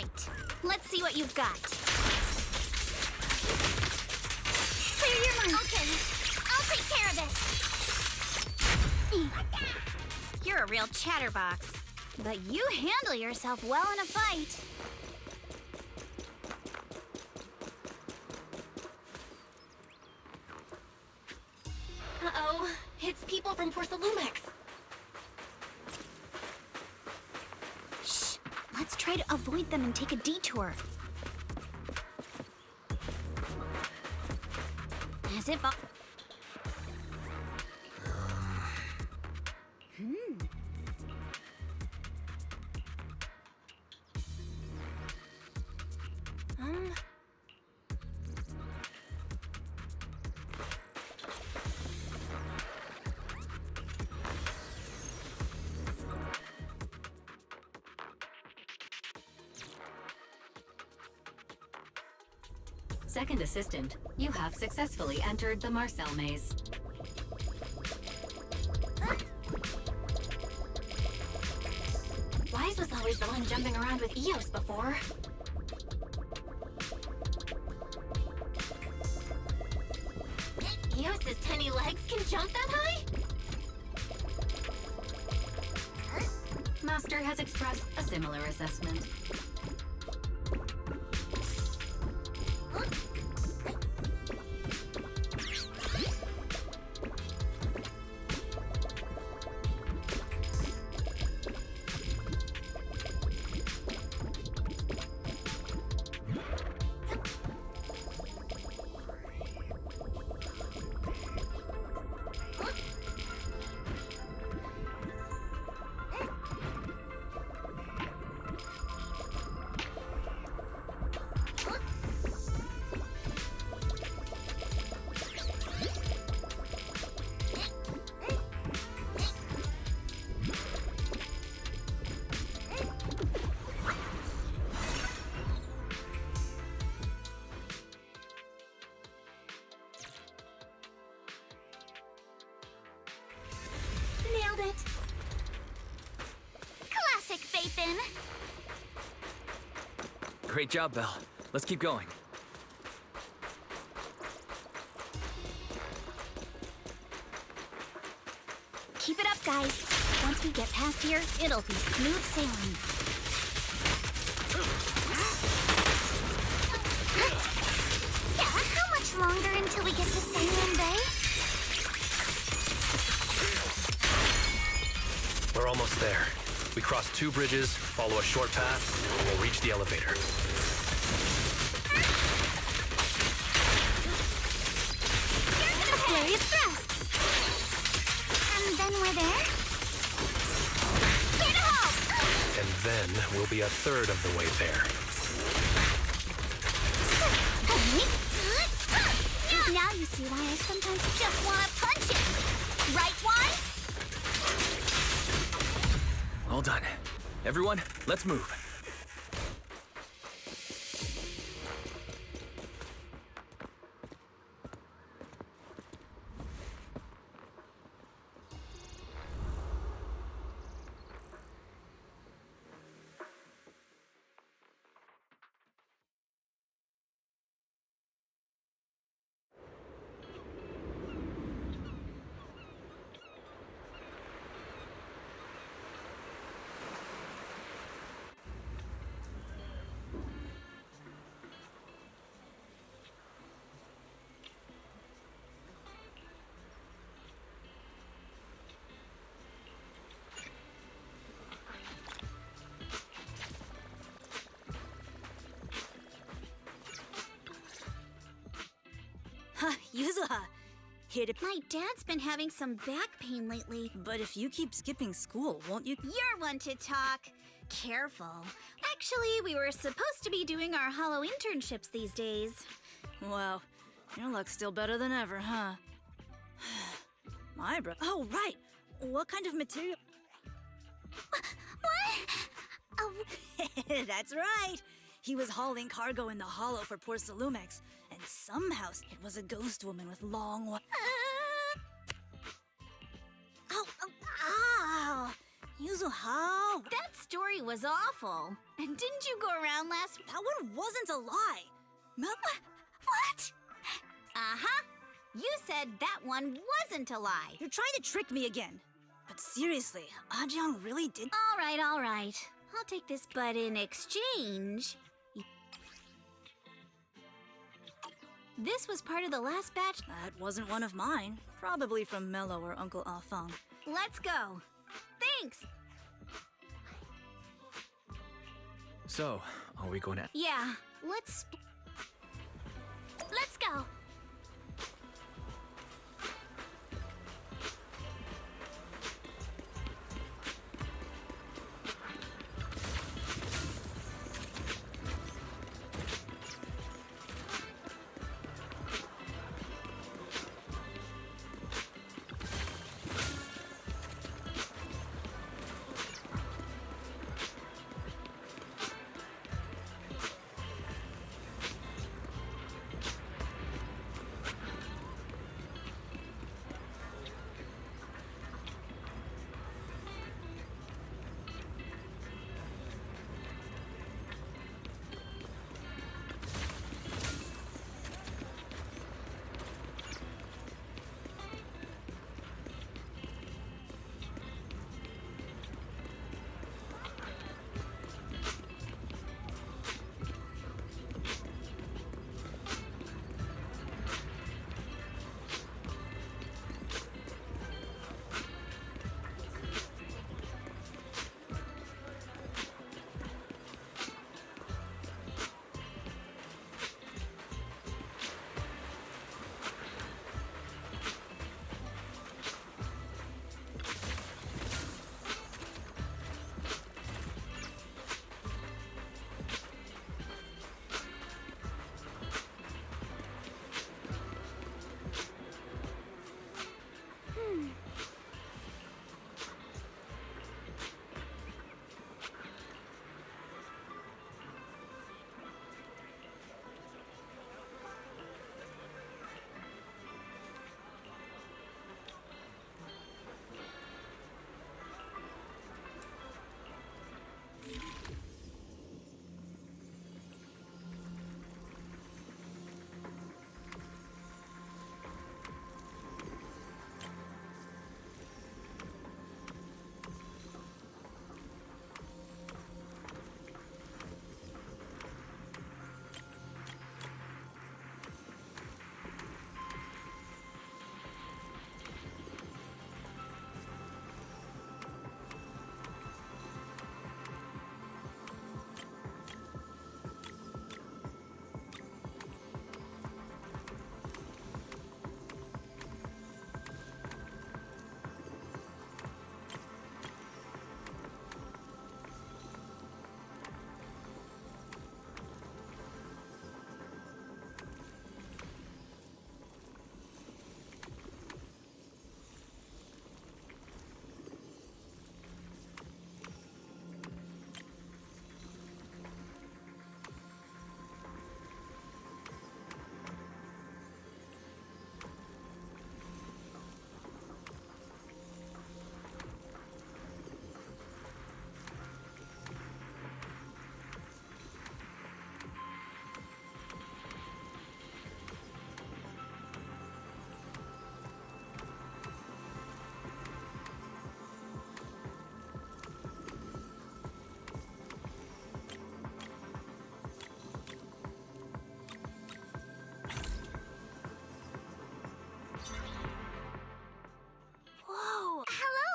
Right. Let's see what you've got. Clear your mind. Okay, I'll take care of it. You're a real chatterbox. But you handle yourself well in a fight. Uh-oh, it's people from Porcelumex. Shh. Let's try to avoid them and take a detour. As if I... Second assistant, you have successfully entered the Marcel maze. Wise was always the one jumping around with Eos before. Eos's tiny legs can jump that high? Master has expressed a similar assessment. Nailed it. Classic Vapin. Great job, Belle. Let's keep going. Keep it up, guys. Once we get past here, it'll be smooth sailing. Yeah, how much longer until we get to Zenless Bay? We're almost there. We cross 2 bridges, follow a short path, and we'll reach the elevator. A flurry of thrusts. And then we're there. Here to help! And then we'll be a third of the way there. Now you see why I sometimes just want to punch it. Right, Wise? All done. Everyone, let's move. Yuzuha, here to... My dad's been having some back pain lately. But if you keep skipping school, won't you... You're one to talk. Careful. Actually, we were supposed to be doing our hollow internships these days. Wow, your luck's still better than ever, huh? My bro... Oh, right! What kind of material... What? Oh, That's right! He was hauling cargo in the hollow for Porcelumex, and somehow it was a ghost woman with long Ow! Yuzuha! That story was awful. And didn't you go around last... That one wasn't a lie. What? Uh-huh. You said that one wasn't a lie. You're trying to trick me again. But seriously, Ajang really did... All right. I'll take this, but in exchange... This was part of the last batch. That wasn't one of mine. Probably from Mello or Uncle Afang. Let's go. Thanks. So, are we going to... Yeah, let's go.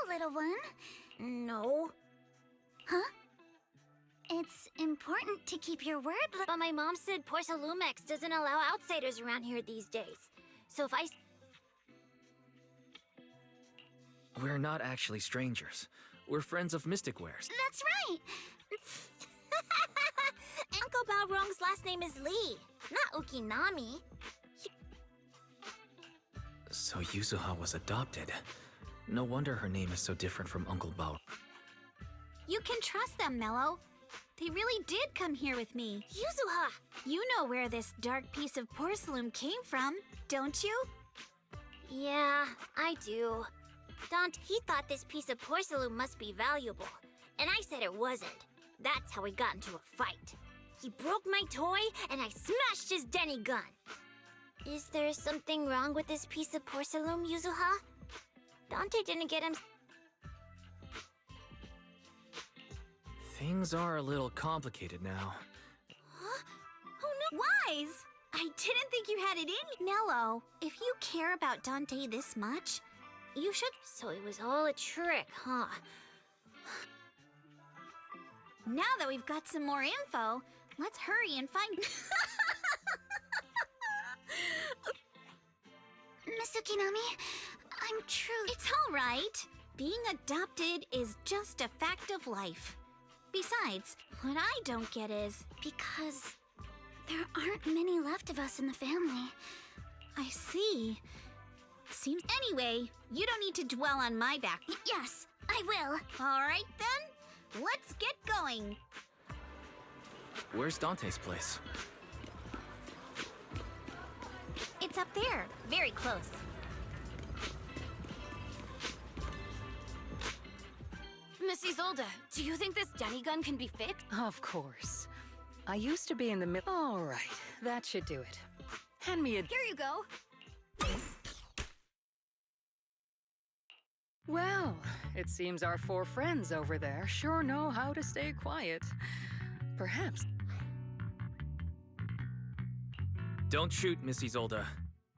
Little one? No. Huh? It's important to keep your word. But my mom said Porsalumex doesn't allow outsiders around here these days. So if I... We're not actually strangers. We're friends of Mystic Wares. That's right. Uncle Balrong's last name is Lee, not Ukinami. So Yuzuha was adopted. No wonder her name is so different from Uncle Bao. You can trust them, Mello. They really did come here with me. Yuzuha! You know where this dark piece of porcelain came from, don't you? Yeah, I do. He thought this piece of porcelain must be valuable, and I said it wasn't. That's how we got into a fight. He broke my toy, and I smashed his Denny gun. Is there something wrong with this piece of porcelain, Yuzuha? Dante didn't get him. Things are a little complicated now. Huh? Oh no, Wise! I didn't think you had it in. Mello, if you care about Dante this much, you should. So it was all a trick, huh? Now that we've got some more info, let's hurry and find. Miss Ukinami, I'm true. It's all right. Being adopted is just a fact of life. Besides, what I don't get is because there aren't many left of us in the family. I see. Seems anyway, you don't need to dwell on my back. Yes, I will. All right then, let's get going. Where's Dante's place? It's up there, very close. Miss Isolde, do you think this Denny gun can be fixed? Of course. I used to be in the middle. All right, that should do it. Hand me a. Here you go. Well, it seems our 4 friends over there sure know how to stay quiet. Perhaps. Don't shoot, Miss Isolde.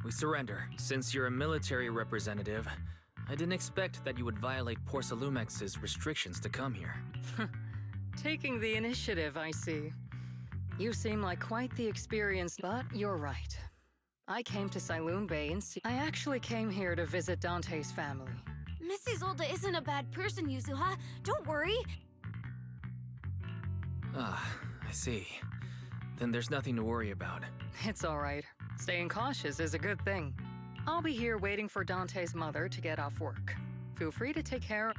We surrender. Since you're a military representative, I didn't expect that you would violate Porcelumex's restrictions to come here. Taking the initiative, I see. You seem like quite the experienced, but you're right. I came to Siloon Bay and I actually came here to visit Dante's family. Miss Isolde isn't a bad person, Yuzuha. Don't worry. Ah, I see. Then there's nothing to worry about. It's all right. Staying cautious is a good thing. I'll be here waiting for Dante's mother to get off work. Feel free to take care.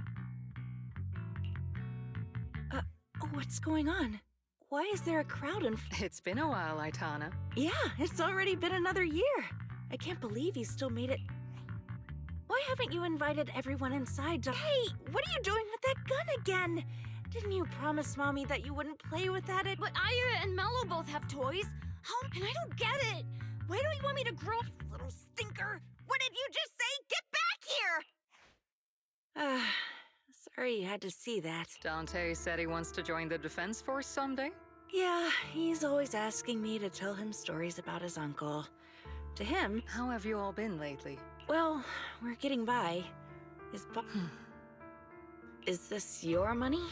What's going on? Why is there a crowd in... It's been a while, Aitana. Yeah, it's already been another year. I can't believe you still made it. Why haven't you invited everyone inside to... Hey, what are you doing with that gun again? Didn't you promise Mommy that you wouldn't play with that? But Ira and Mello both have toys. How? And I don't get it. Why do you want me to grow... Little stinker. What did you just say? Get back here! Sorry you had to see that. Dante said he wants to join the Defense Force someday? Yeah, he's always asking me to tell him stories about his uncle. To him... How have you all been lately? Well, we're getting by. Is this your money?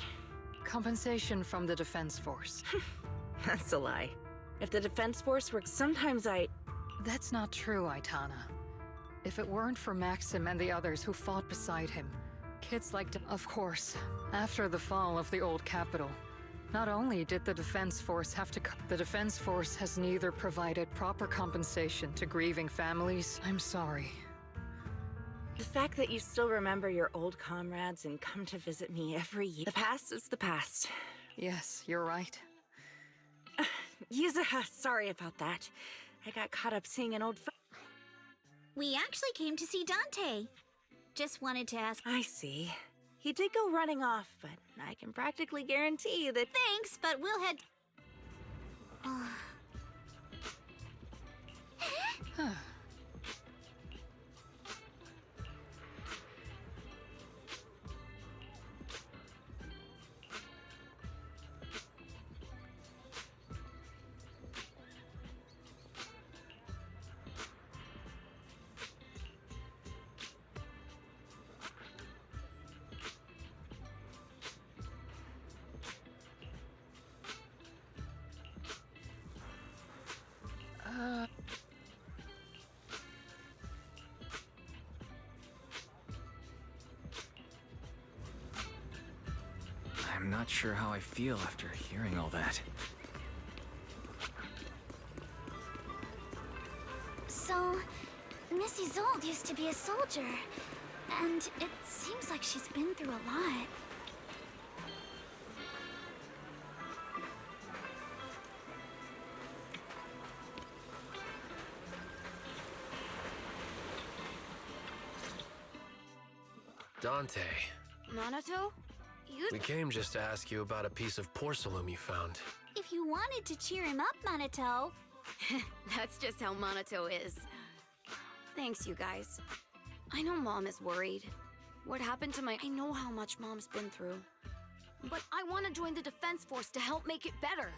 Compensation from the Defense Force. That's a lie. If the Defense Force were... Sometimes I... That's not true, Aitana. If it weren't for Maxim and the others who fought beside him, kids like... Of course, after the fall of the old capital, not only did the Defense Force have to... The Defense Force has neither provided proper compensation to grieving families. I'm sorry. The fact that you still remember your old comrades and come to visit me every year. The past is the past. Yes, you're right. Yuzuha, sorry about that. I got caught up seeing an old friend. We actually came to see Dante. Just wanted to ask... I see. He did go running off, but I can practically guarantee you that... Thanks, but we'll head... I'm not sure how I feel after hearing all that. So, Miss Isolde used to be a soldier, and it seems like she's been through a lot. Dante. Minato? You... We came just to ask you about a piece of porcelain you found. If you wanted to cheer him up, Minato. That's just how Minato is. Thanks, you guys. I know Mom is worried. What happened to my... I know how much Mom's been through. But I want to join the Defense Force to help make it better.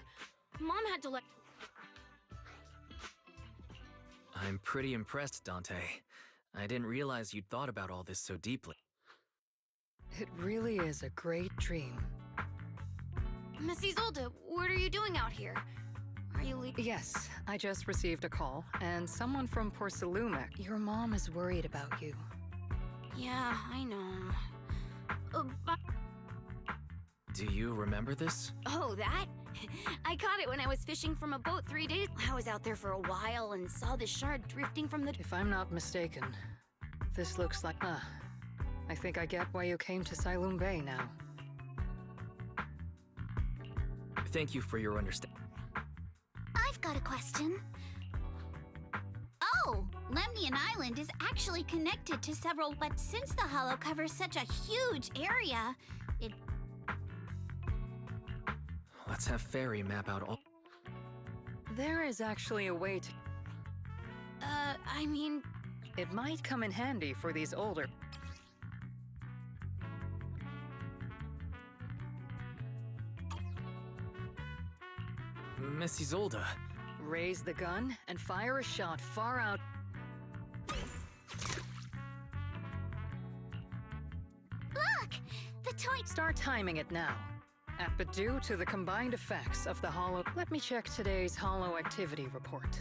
Mom had to let... I'm pretty impressed, Dante. I didn't realize you'd thought about all this so deeply. It really is a great dream. Miss Isolde, what are you doing out here? Are you leaving? Yes, I just received a call, and someone from Porcelumex. Your mom is worried about you. Yeah, I know. But... Do you remember this? Oh, that? I caught it when I was fishing from a boat 3 days. I was out there for a while and saw the shard drifting from the... If I'm not mistaken, this looks like... I think I get why you came to Siloam Bay now. Thank you for your understanding. I've got a question. Oh, Lemnian Island is actually connected to several, but since the hollow covers such a huge area, it... Let's have Fairy map out all... There is actually a way to... I mean... It might come in handy for these older... Miss Isolde. Raise the gun and fire a shot far out. Look! The toy... Start timing it now. But due to the combined effects of the hollow... Let me check today's hollow activity report.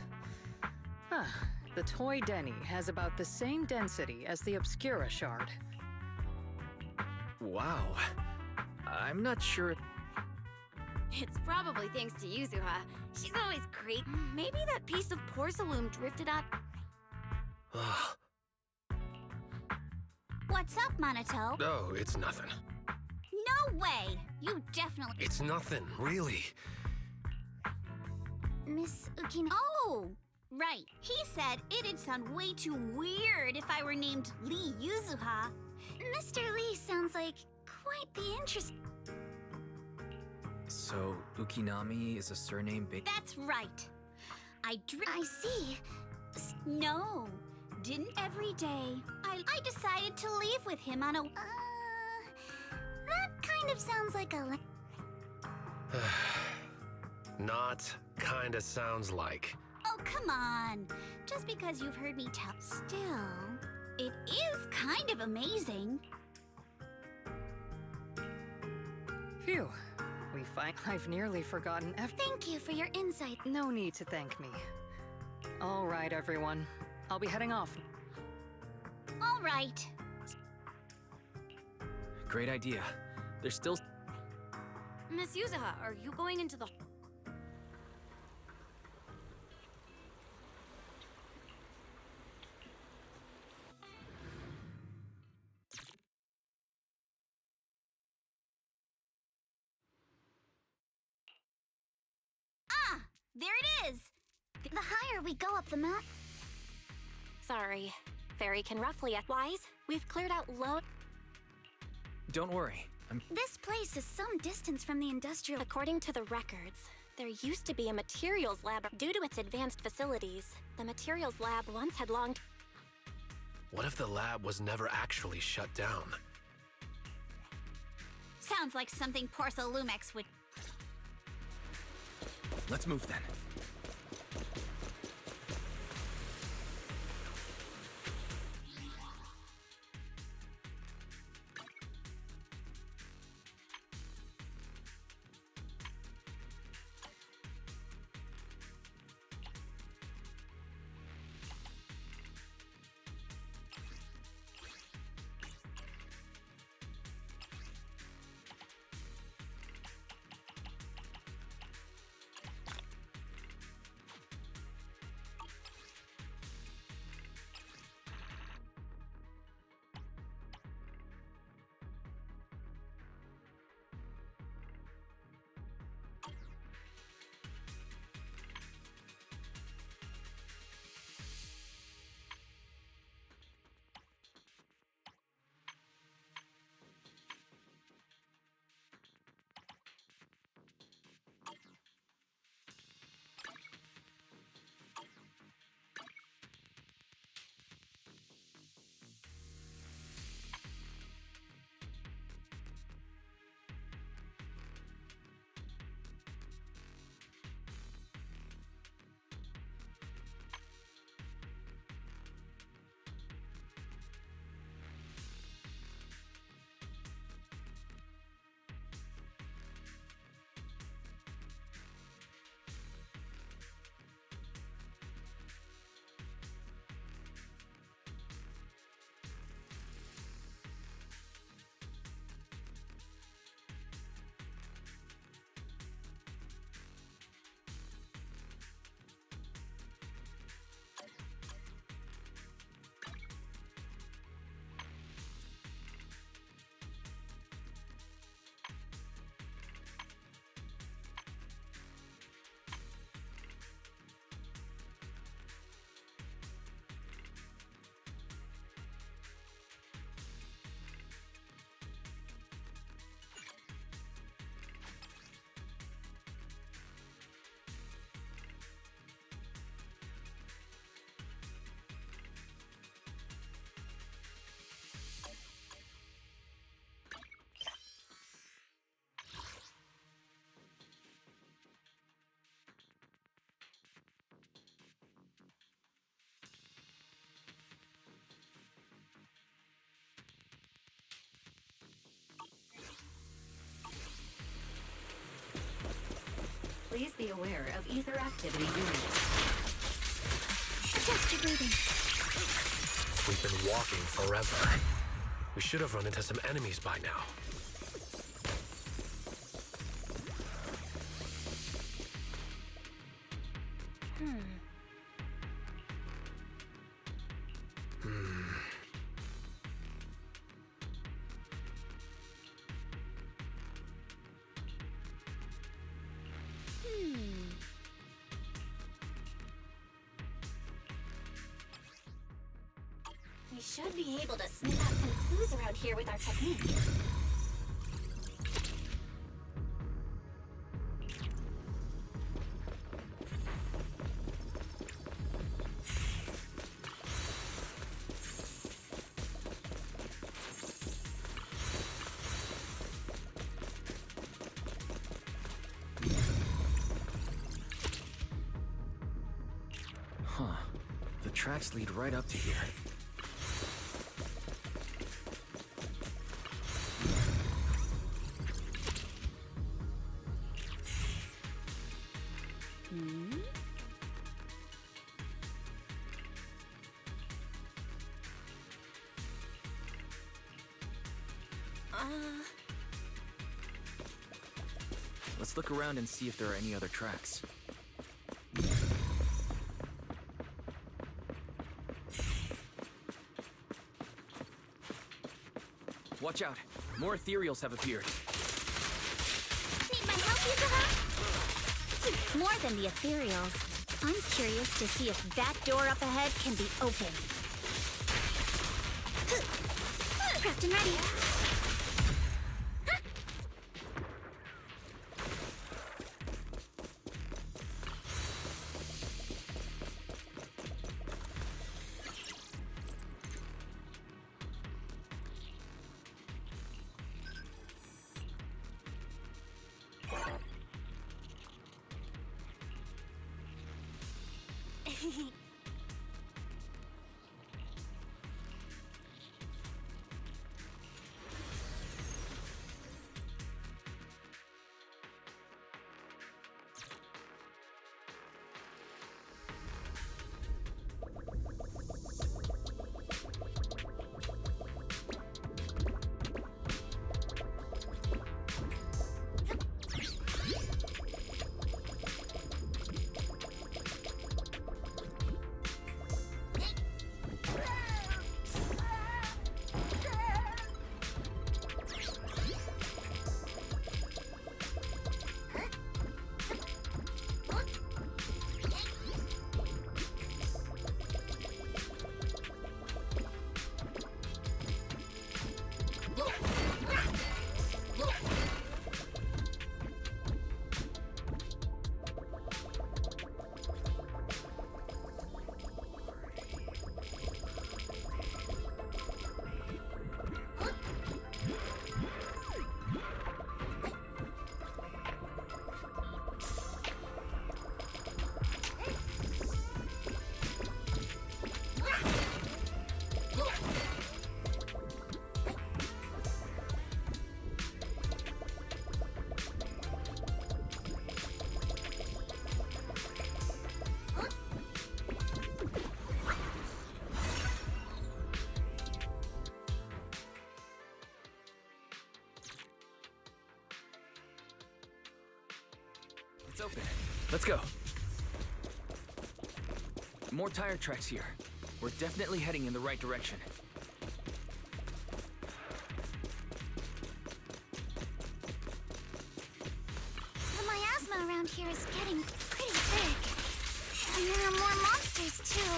The toy Denny has about the same density as the Obscura shard. Wow. I'm not sure... It's probably thanks to Yuzuha. She's always great. Maybe that piece of porcelain drifted up. What's up, Minato? Oh, it's nothing. No way! You definitely... It's nothing, really. Miss Ukino... Oh! Right. He said it'd sound way too weird if I were named Lee Yuzuha. Mr. Lee sounds like quite the interest... So, Ukinami is a surname That's right. I see. No. Didn't every day. I decided to leave with him on a... that kind of sounds like a... Not kinda sounds like. Oh, come on. Just because you've heard me tell... Still, it is kind of amazing. Phew. I've nearly forgotten Thank you for your insight. No need to thank me. All right, everyone. I'll be heading off. All right. Great idea. There's still... Miss Yuzuha, are you going into the... There it is! The higher we go up the map... Sorry. Fairy can roughly... Wise, we've cleared out low... Don't worry. This place is some distance from the industrial... According to the records, there used to be a materials lab. Due to its advanced facilities, the materials lab once had long... What if the lab was never actually shut down? Sounds like something Porcelumex would... Let's move then. Please be aware of ether activity units. Adjust your breathing. We've been walking forever. We should have run into some enemies by now. We should be able to sniff out some clues around here with our technique. Huh. The tracks lead right up to here. Let's look around and see if there are any other tracks. Watch out! More ethereals have appeared. Need my help, Yukaha? More than the ethereals. I'm curious to see if that door up ahead can be opened. Prepped and ready. It's open. Let's go. More tire tracks here. We're definitely heading in the right direction. The miasma around here is getting pretty thick. And there are more monsters, too.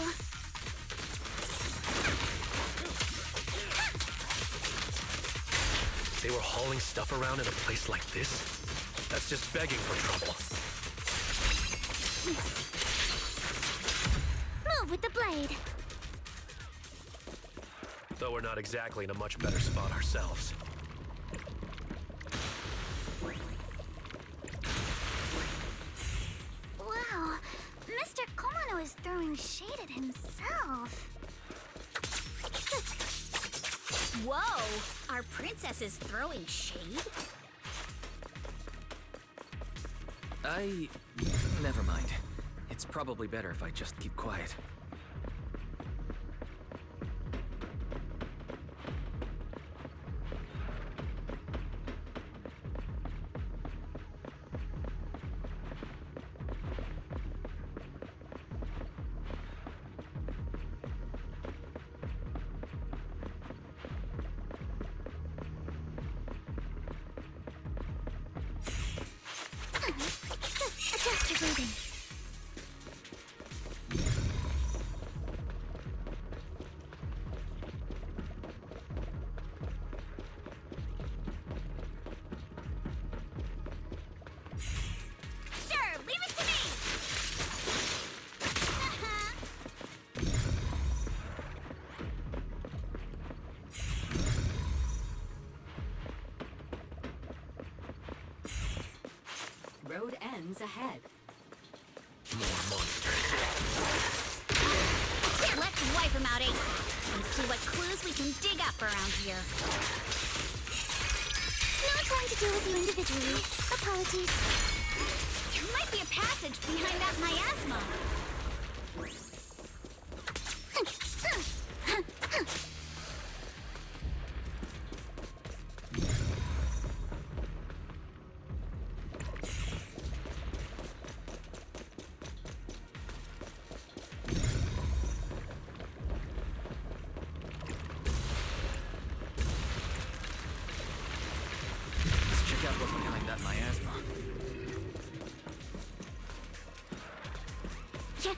They were hauling stuff around in a place like this? That's just begging for trouble. Move with the blade. Though we're not exactly in a much better spot ourselves. Wow, Mr. Komano is throwing shade at himself. Whoa! Our princess is throwing shade? Never mind. It's probably better if I just keep quiet. Adjust your breathing. Sure, leave it to me! Road ends ahead. Let's wipe him out ASAP and see what clues we can dig up around here. Not trying to deal with you individually. Apologies. There might be a passage behind that miasma. Let's check out what's behind that miasma. Yeah.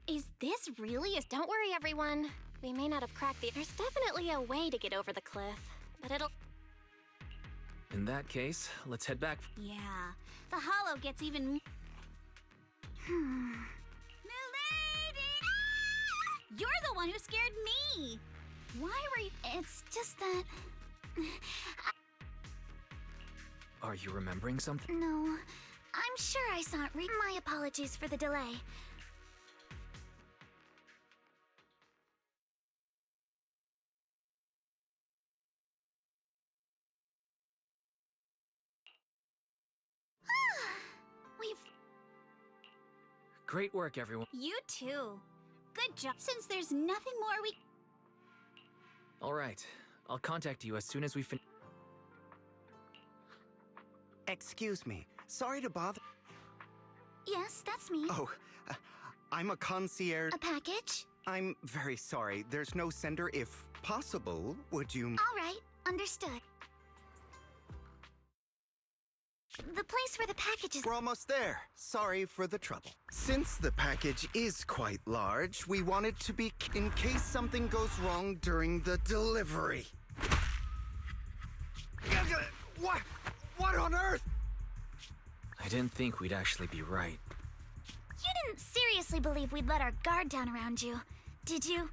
Is this really a... Don't worry, everyone. We may not have cracked the... There's definitely a way to get over the cliff, but it'll... In that case, let's head back. Yeah, the hollow gets even... Milady! Ah! You're the one who scared me! Why were you... It's just that... Are you remembering something? No. I'm sure I saw it. My apologies for the delay. We've... Great work, everyone. You too. Good job. Since there's nothing more we... All right. I'll contact you as soon as we finish. Excuse me. Sorry to bother. Yes, that's me. Oh, I'm a concierge. A package? I'm very sorry. There's no sender. If possible, would you... All right, understood. The place where the package is... We're almost there. Sorry for the trouble. Since the package is quite large, we wanted to be in case something goes wrong during the delivery. What? What on earth? I didn't think we'd actually be right. You didn't seriously believe we'd let our guard down around you, did you?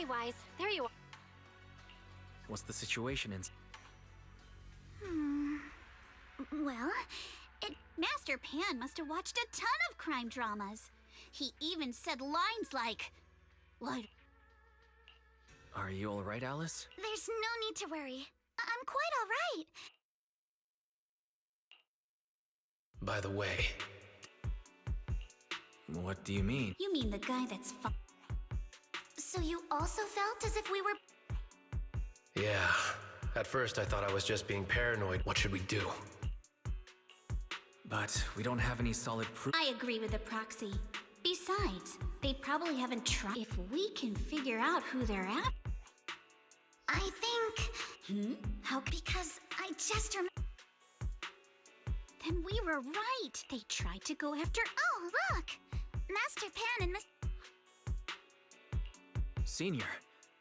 Hey, Wise. There you are. What's the situation in? Well, Master Pan must have watched a ton of crime dramas. He even said lines like, Are you all right, Alice? there's no need to worry. I'm quite all right. By the way, What do you mean? You mean the guy that's So you also felt as if we were... yeah. At first I thought I was just being paranoid. What should we do? But we don't have any solid proof. I agree with the proxy. Besides, they probably haven't tried. If we can figure out who they're at... I think... How? Because I just remember... Then we were right. They tried to go after... Oh, look! Master Pan and Miss... Senior.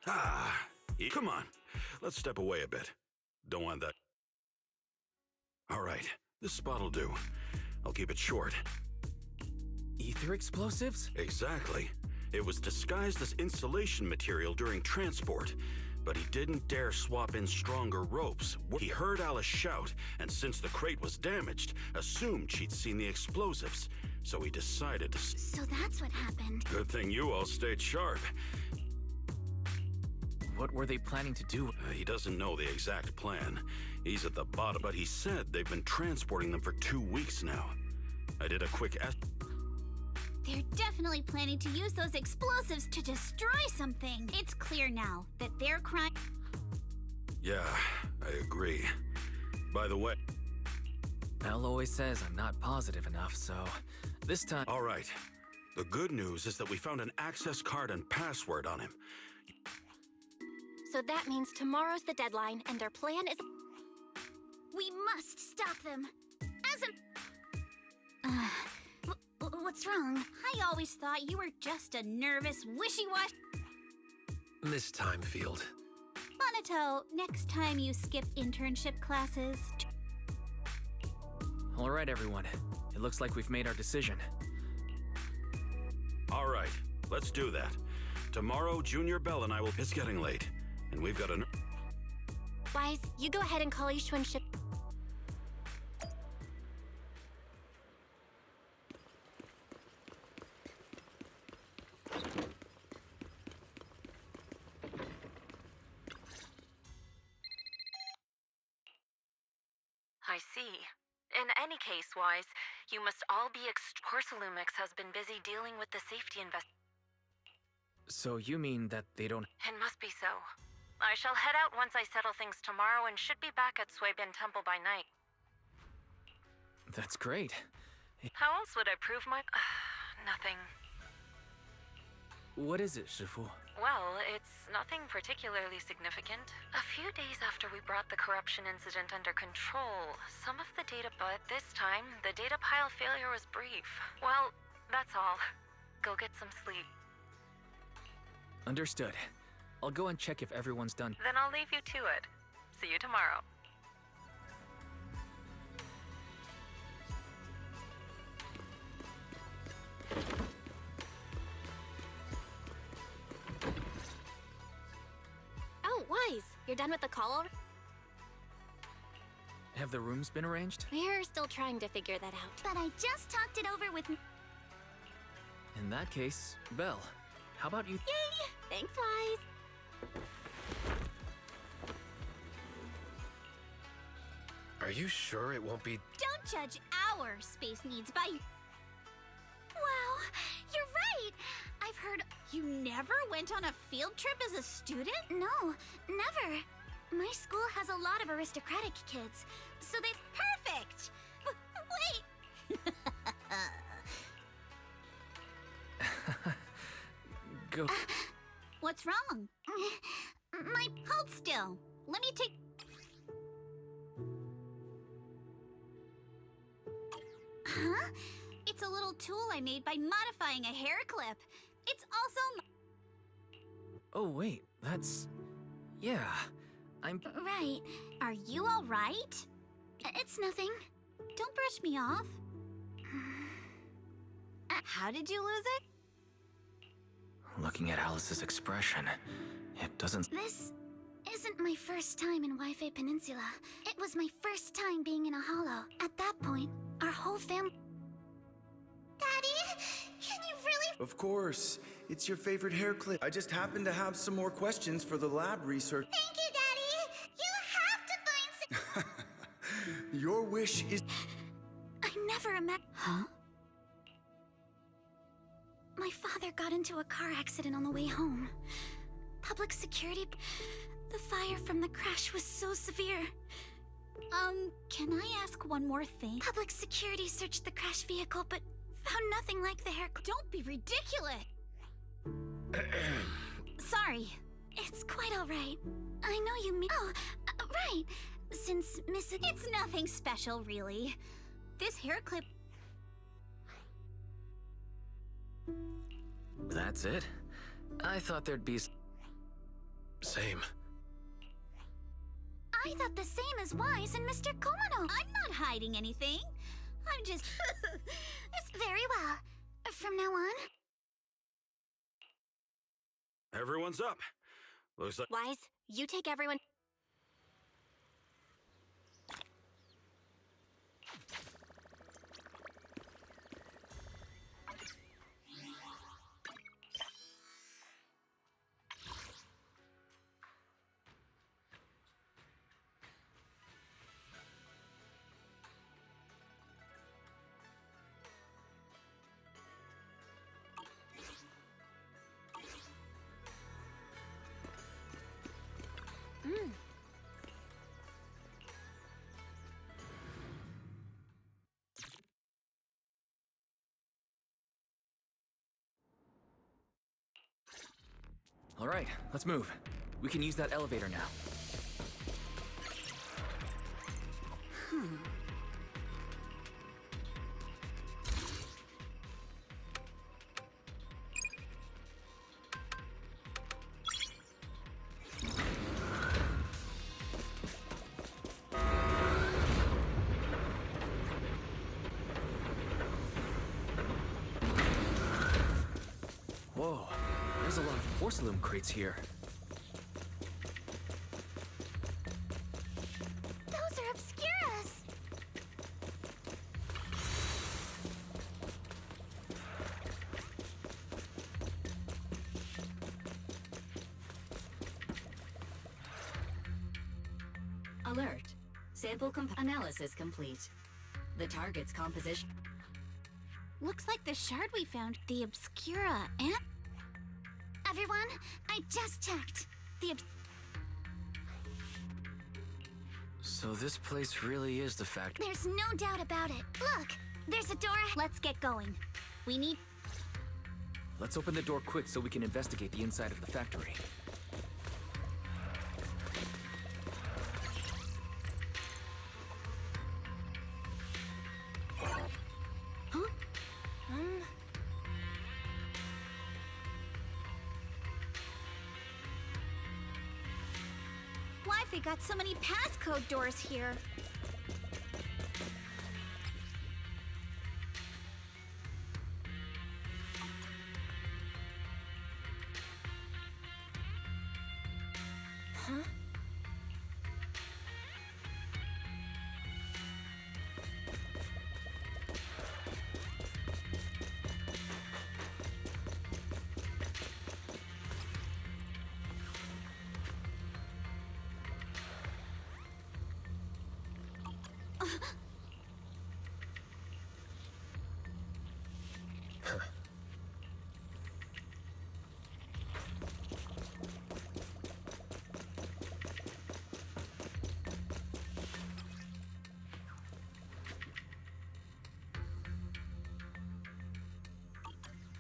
Come on. Let's step away a bit. Don't want that. All right, this spot'll do. I'll keep it short. Ether explosives? Exactly. It was disguised as insulation material during transport, but he didn't dare swap in stronger ropes. He heard Alice shout, and since the crate was damaged, assumed she'd seen the explosives. So he decided to... So that's what happened. Good thing you all stayed sharp. What were they planning to do? He doesn't know the exact plan. He's at the bottom, but he said they've been transporting them for 2 weeks now. I did a quick They're definitely planning to use those explosives to destroy something. It's clear now that they're crime... Yeah, I agree. By the way... Al always says I'm not positive enough, so... This time... All right. The good news is that we found an access card and password on him. So that means tomorrow's the deadline, and their plan is... We must stop them. As a... What's wrong? I always thought you were just a nervous, wishy-washy... Miss Timefield. Monato, next time you skip internship classes... All right, everyone. It looks like we've made our decision. All right, let's do that. Tomorrow, Junior Bell and I will... It's getting late, and we've got an... Wise, you go ahead and call Yishu and ship... I see. In any case, Wise, you must all be Porcelumix has been busy dealing with the safety So you mean that they don't... It must be so. I shall head out once I settle things tomorrow and should be back at Suibin Temple by night. That's great. How else would I prove my... nothing. What is it, Shifu? Well, it's nothing particularly significant. A few days after we brought the corruption incident under control, some of the data... But this time, the data pile failure was brief. Well, that's all. Go get some sleep. Understood. I'll go and check if everyone's done. Then I'll leave you to it. See you tomorrow. Oh, Wise, you're done with the call already? Have the rooms been arranged? We're still trying to figure that out. But I just talked it over with... In that case, Belle, how about you... Yay! Thanks, Wise. Are you sure it won't be... Don't judge our space needs by... Wow, you're right! I've heard... You never went on a field trip as a student? No, never. My school has a lot of aristocratic kids, so they've... Perfect! Wait! Go... What's wrong? Hold still. Let me take... Huh? It's a little tool I made by modifying a hair clip. It's also... Oh, wait, that's... Yeah, I'm... Right. Are you all right? It's nothing. Don't brush me off. How did you lose it? Looking at Alice's expression, it doesn't... This isn't my first time in Wi-Fi Peninsula. It was my first time being in a holo. At that point, our whole family... Daddy, can you really... Of course. It's your favorite hair clip. I just happen to have some more questions for the lab research. Thank you, Daddy! You have to find some... Your wish is... I never imagined... Huh? My father got into a car accident on the way home. Public security... The fire from the crash was so severe. Can I ask one more thing? Public security searched the crashed vehicle, but found nothing like the hair... Don't be ridiculous! Sorry. It's quite all right. I know you mean... Oh, right. Since Miss... It's nothing special, really. This hair clip... That's it? I thought there'd be... Same. I thought the same as Wise and Mr. Komono. I'm not hiding anything. I'm just... It's very well. From now on... Everyone's up. Looks like... Wise, you take everyone... All right, let's move. We can use that elevator now. Whoa, there's a lot of porcelain crates here. Those are Obscuras! Alert. Sample analysis complete. The target's composition... Looks like the shard we found, the Obscura, and... Everyone, I just checked. So this place really is the factory. There's no doubt about it. Look, there's a door. Let's get going. We need... Let's open the door quick so we can investigate the inside of the factory. Wi-Fi got so many passcode doors here. Huh?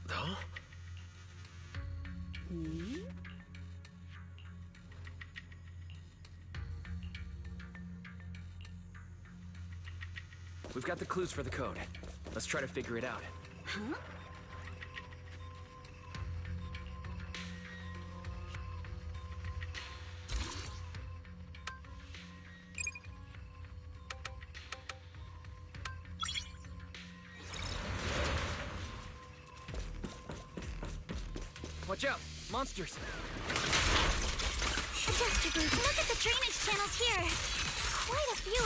Huh? We've got the clues for the code. Let's try to figure it out. Huh? What Watch out! Monsters! Adjuster Group, look at the drainage channels here. Quite a few.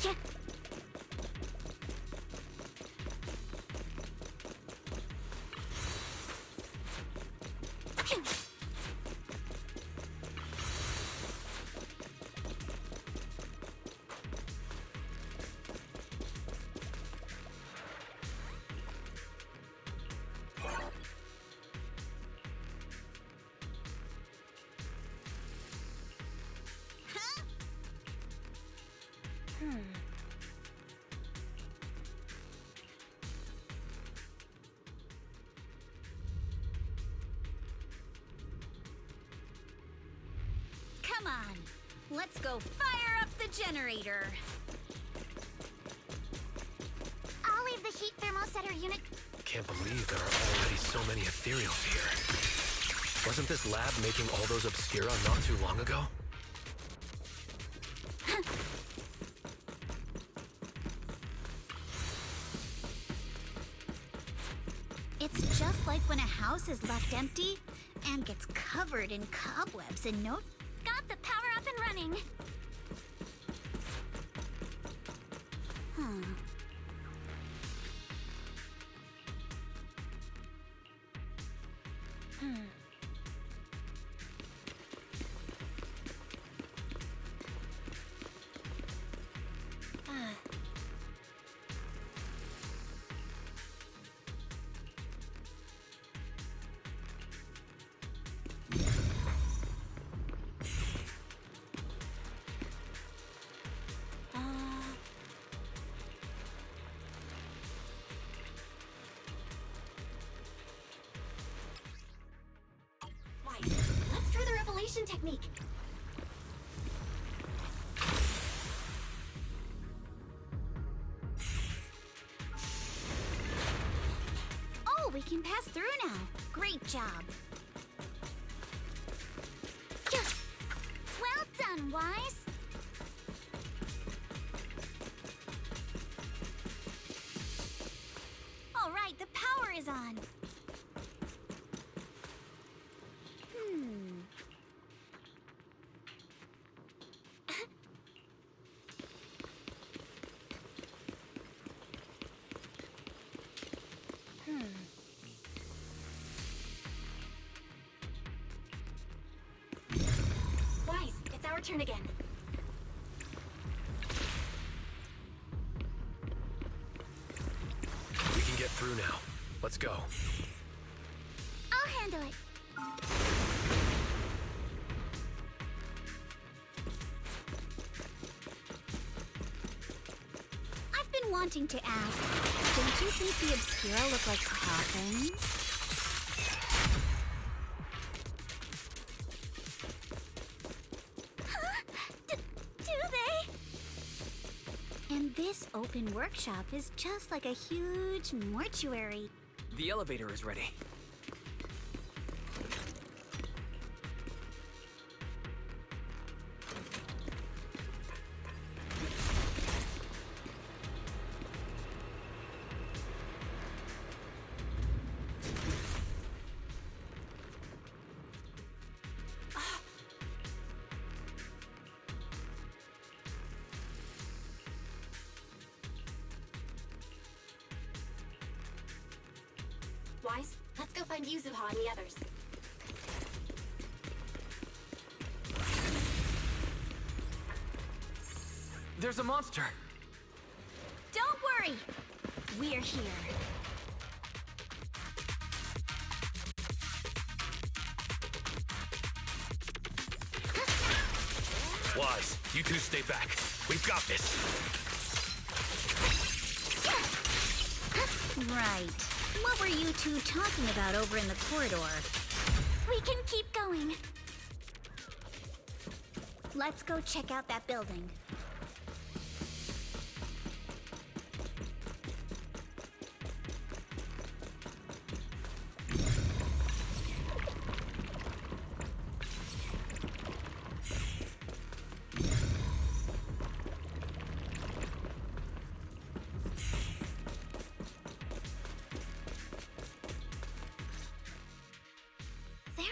Yeah. Come on, let's go fire up the generator. I'll leave the heat thermosetter unit. Can't believe there are already so many ethereals here. Wasn't this lab making all those Obscura not too long ago? It's just like when a house is left empty and gets covered in cobwebs and no... Got the power up and running. Let's try the revelation technique. Oh, we can pass through now. Great job. Well done, Wise. All right, the power is on. Wise, it's our turn again. We can get through now. Let's go. I'll handle it. I've been wanting to ask, don't you think the Obscura look like coffins? Do they? And this open workshop is just like a huge mortuary. The elevator is ready. Wise, let's go find Yuzuha and the others. There's a monster! Don't worry, we're here. Wise, you two stay back. We've got this. Right. What were you two talking about over in the corridor? We can keep going. Let's go check out that building.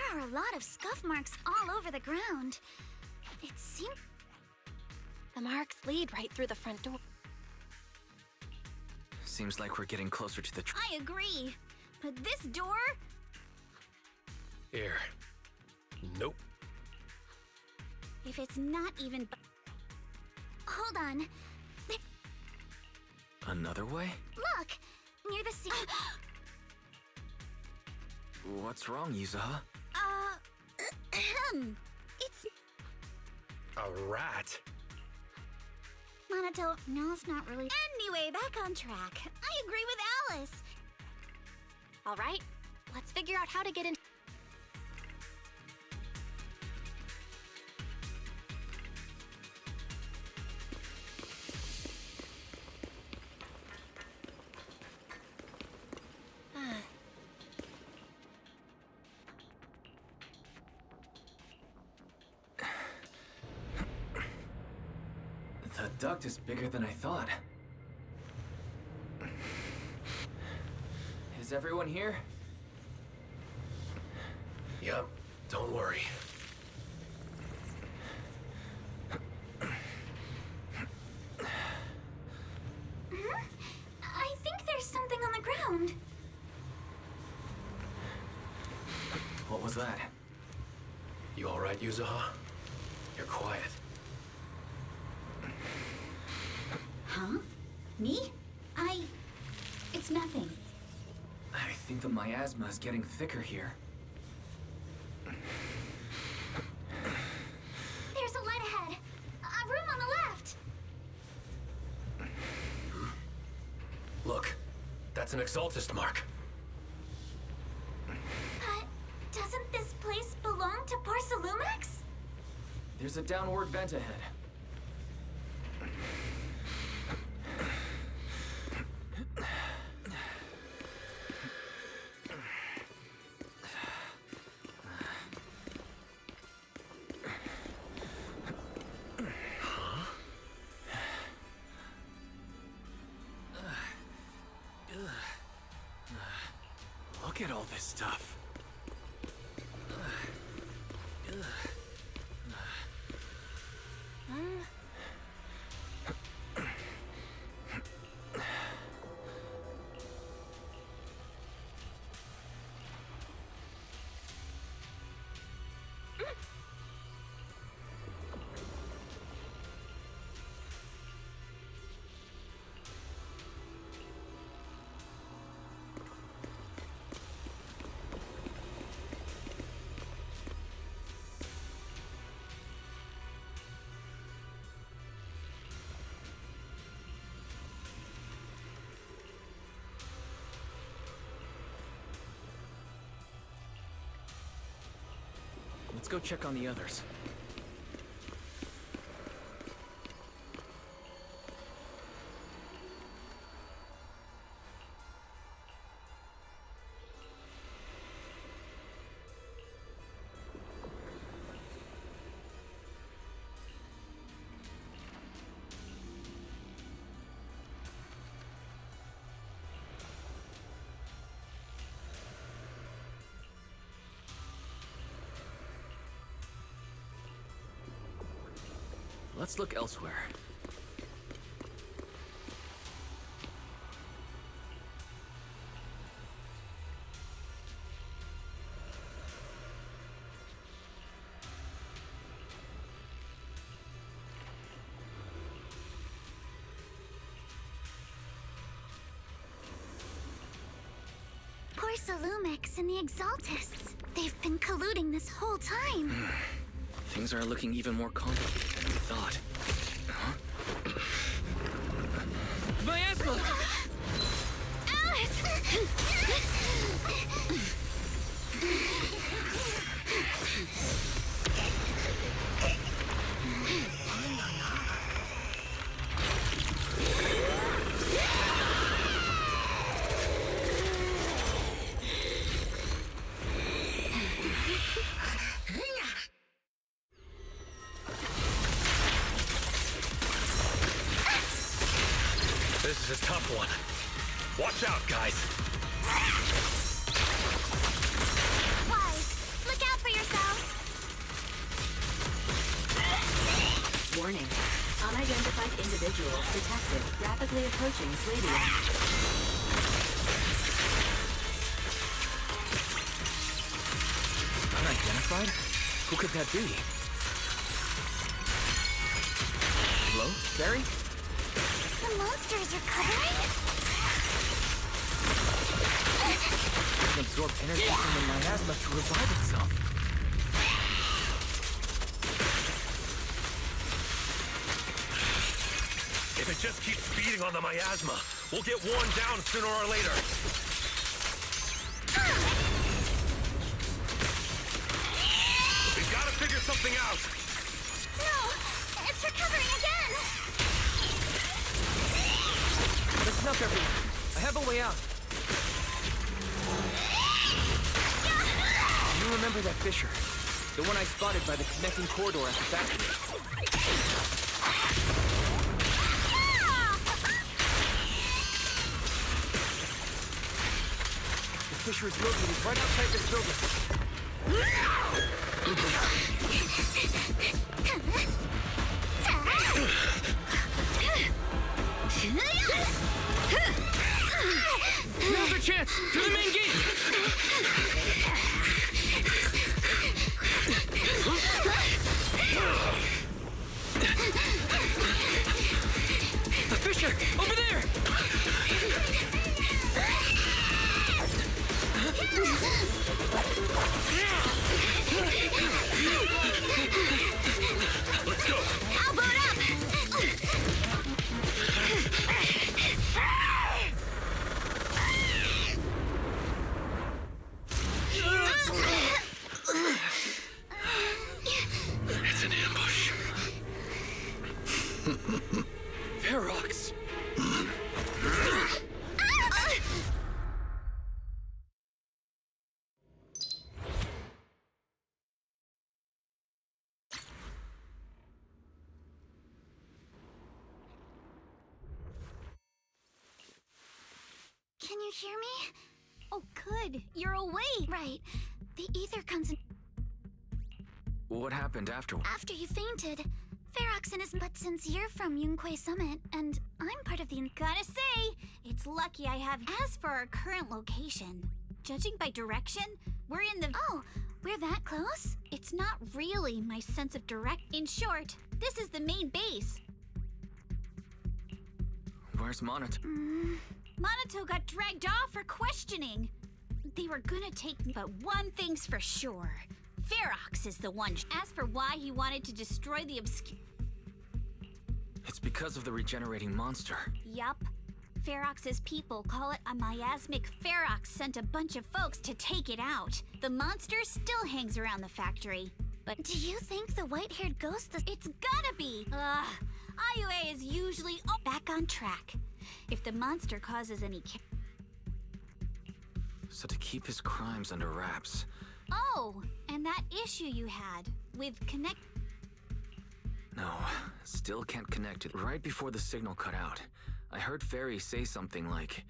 There are a lot of scuff marks all over the ground. It seems... The marks lead right through the front door. Seems like we're getting closer to the I agree. But this door? Here. Nope. If it's not even... Hold on. Another way? Look! Near the sea... What's wrong, Yuzaha? It's... A rat? Minato, no, it's not really... Anyway, back on track. I agree with Alice. All right, let's figure out how to get in. The duct is bigger than I thought. Is everyone here? Yep, don't worry. I think there's something on the ground. What was that? You alright, Yuzaha? You're quiet. Huh? Me? It's nothing. I think the miasma is getting thicker here. There's a light ahead. A room on the left. Look, that's an Exaltist mark. But doesn't this place belong to Porcelumex? There's a downward vent ahead. Look at all this stuff. Let's go check on the others. Let's look elsewhere. Porcelumex and the Exaltists. They've been colluding this whole time. Things are looking even more complicated than we thought. Huh? Miasma! Alice! This is a tough one. Watch out, guys. Wise, look out Warning. Unidentified individuals detected rapidly approaching Slavium. Unidentified? Who could that be? Hello? Barry? The monster is recovering? It can absorb energy from the miasma to revive itself. If it just keeps feeding on the miasma, we'll get worn down sooner or later. We've got to figure something out. No! It's recovering again! Listen up, everyone. I have a way out. Do you remember that fissure? The one I spotted by the connecting corridor at the factory. The fissure is located right outside this building. Now's our chance! To the main gate! The fissure! Over there! Let's go! Elbow it up! It's an ambush. Ferox! Can you hear me? Oh, good. You're awake. Right. The ether comes in What happened afterward? after you fainted. Ferox and his... But since you're from Yunquay Summit, and I'm part of the... Gotta say, it's lucky I have. As for our current location, judging by direction, we're in the... Oh, we're that close? It's not really my sense of direct... In short, this is the main base. Where's Monot? Monato got dragged off for questioning. They were gonna take me, but one thing's for sure. Ferox is the one. As for why he wanted to destroy the It's because of the regenerating monster. Yup. Ferox's people call it a miasmic. Ferox sent a bunch of folks to take it out. The monster still hangs around the factory. But do you think the white-haired ghost... It's gotta be! IUA is usually back on track. If the monster causes any... So to keep his crimes under wraps. Oh, and that issue you had with connect... No, still can't connect it. Right before the signal cut out, I heard Fairy say something like...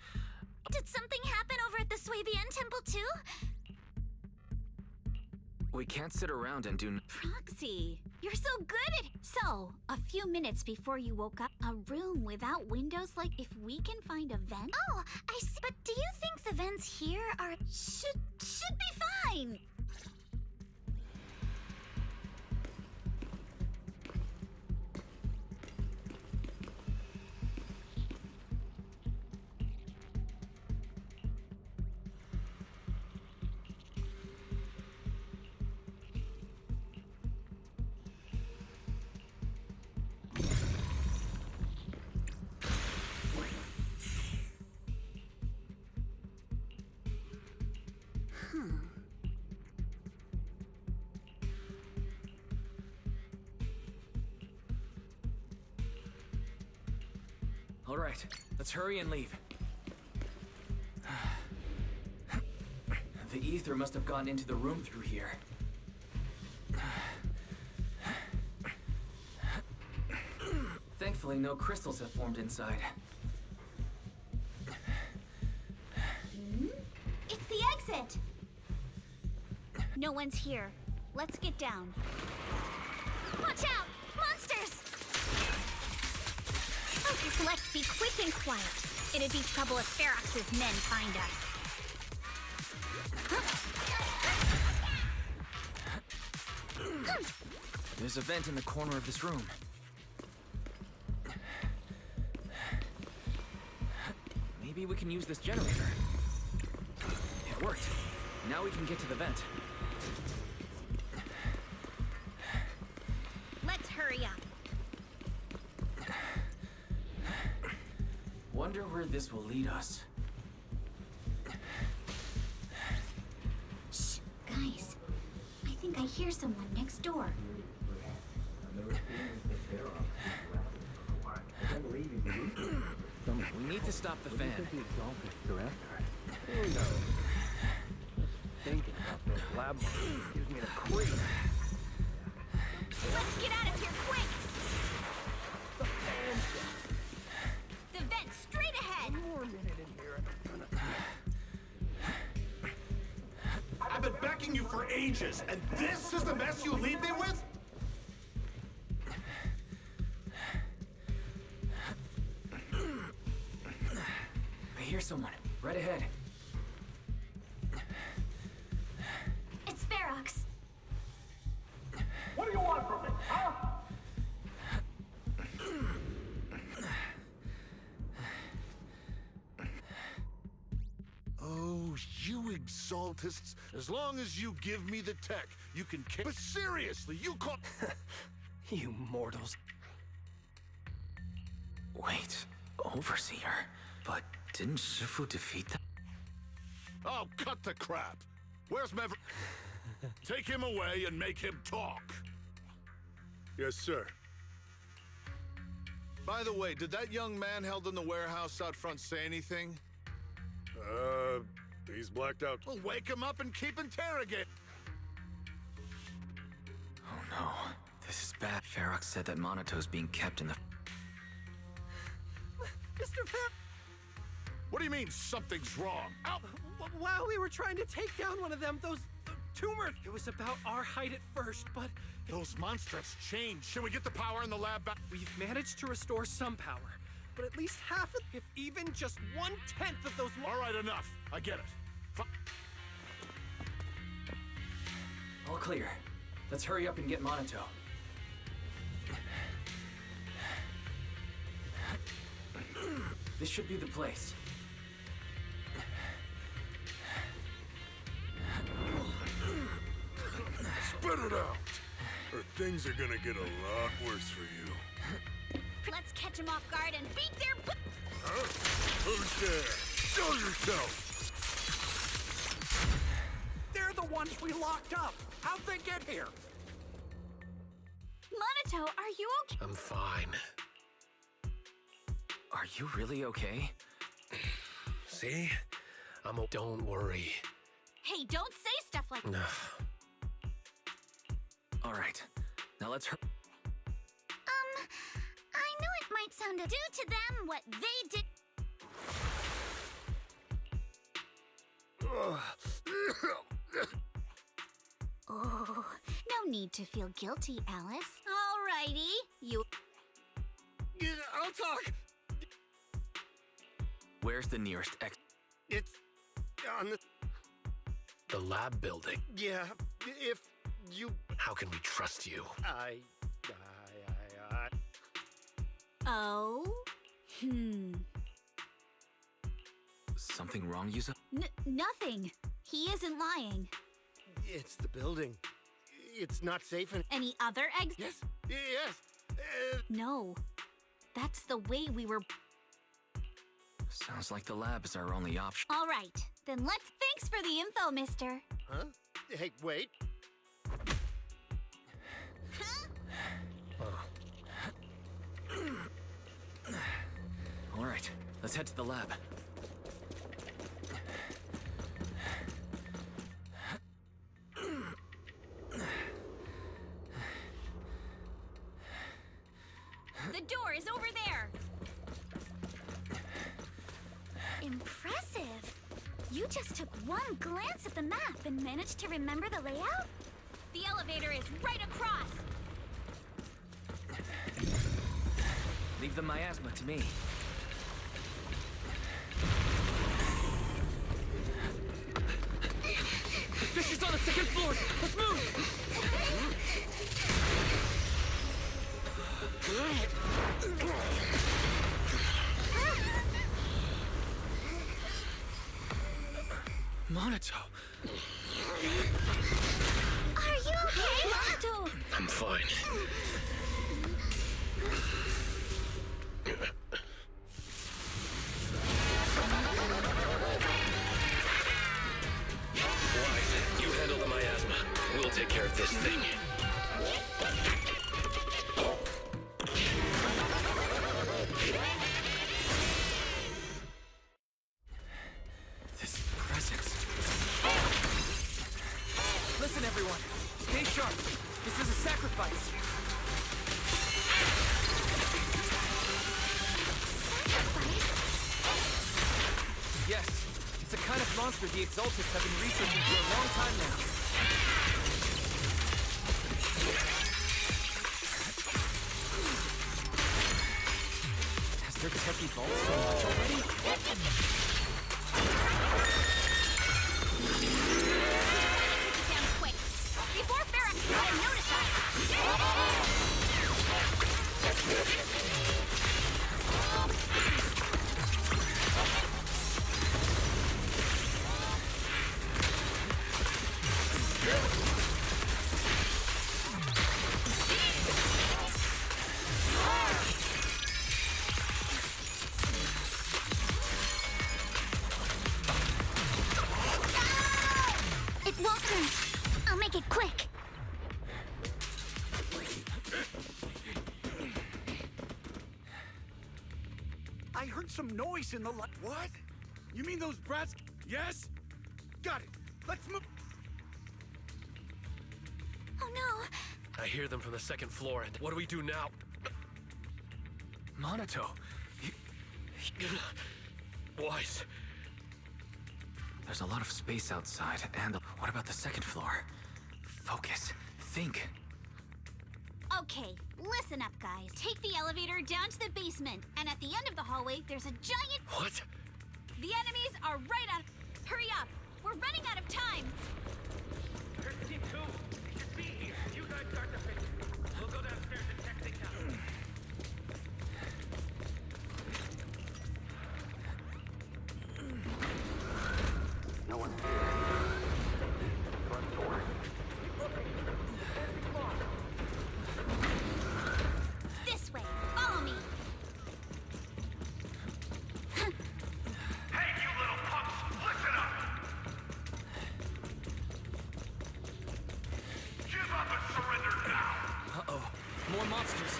Did something happen over at the Swabian temple too? We can't sit around and do... Proxy, you're so good at... So, a few minutes before you woke up, a room without windows, like if we can find a vent... Oh, I see. But do you think the vents here are... Should be fine. All right, let's hurry and leave. The ether must have gone into the room through here. Thankfully, no crystals have formed inside. It's the exit. No one's here. Let's get down. Watch out! Monsters! So let's be quick and quiet. It'd be trouble if Ferox's men find us. There's a vent in the corner of this room. Maybe we can use this generator. It worked. Now we can get to the vent. Let's hurry up. Wonder where this will lead us. Shh, guys. I think I hear someone next door. We need to stop the fan. Thinking about those lab gives me the creep. Let's get out of here quick! The vent straight ahead! One more minute in here and I've been backing you for ages, and this is the mess you leave me with? I hear someone. Right ahead. It's Ferox. What do you want from me, huh? Oh, you exaltists. As long as you give me the tech, you can But seriously, you call... You mortals. Wait, Overseer. But didn't Shifu defeat them? Oh, cut the crap. Where's Mever... Take him away and make him talk. Yes, sir. By the way, did that young man held in the warehouse out front say anything? He's blacked out. Well, wake him up and keep interrogating. Oh no, this is bad. Ferox said that Monato's being kept in the... Mr. Pep! What do you mean, something's wrong? Ow! While we were trying to take down one of them, those tumors, it was about our height at first, but... Those monsters changed. Should we get the power in the lab back? We've managed to restore some power, but at least half of, if even just 1/10 of those... All right, enough. I get it. All clear. Let's hurry up and get Monato. This should be the place. Spit it out, or things are gonna get a lot worse for you. Let's catch them off guard and beat their Huh? Who's there? Show yourself! They're the ones we locked up. How'd they get here? Monato, are you okay? I'm fine. Are you really okay? See? Don't worry. Hey, don't say stuff like that. All right. Now let's hurry. I know it might sound do to them what they did. Oh, no need to feel guilty, Alice. Alrighty, you... I'll talk. Where's the nearest It's on The lab building. Yeah, if you... How can we trust you? Oh? Something wrong, Yuza? Nothing. He isn't lying. It's the building. It's not safe and... Any other eggs? Yes, yes. No. That's the way we were... Sounds like the lab is our only option. All right, then let's... Thanks for the info, mister. Huh? Hey, wait. All right, let's head to the lab. The door is over there. Impressive. You just took one glance at the map and managed to remember the layout? The elevator is right across. Leave the miasma to me. The fish is on the second floor! Let's move! Monato! Are you okay, Monato? I'm fine. Wise, you handle the miasma. We'll take care of this thing. This presence. Listen, everyone. Stay sharp. This is a sacrifice. Sacrifice? Yes. It's a kind of monster the Exaltists have been researching for a long time now. Has their tech evolved so much already? Down quick, before Ferox can notice us! It won't hurt. I'll make it quick. I heard some noise in the light. What? You mean those brats? Yes? Got it. Let's move. Oh no. I hear them from the second floor, and what do we do now? Monato. Wise. There's a lot of space outside, and what about the second floor? Focus. Think. Okay, listen up, guys. Take the elevator down to the basement, and at the end of the hallway, there's a giant... What? The enemies are right on... Hurry up! We're running out of time! There's team 2. They should be here. You guys start the fix. We'll go downstairs and check things out. No one. Front door. This way! Follow me! Hey, you little punks! Listen up! Give up and surrender now! Uh-oh. More monsters.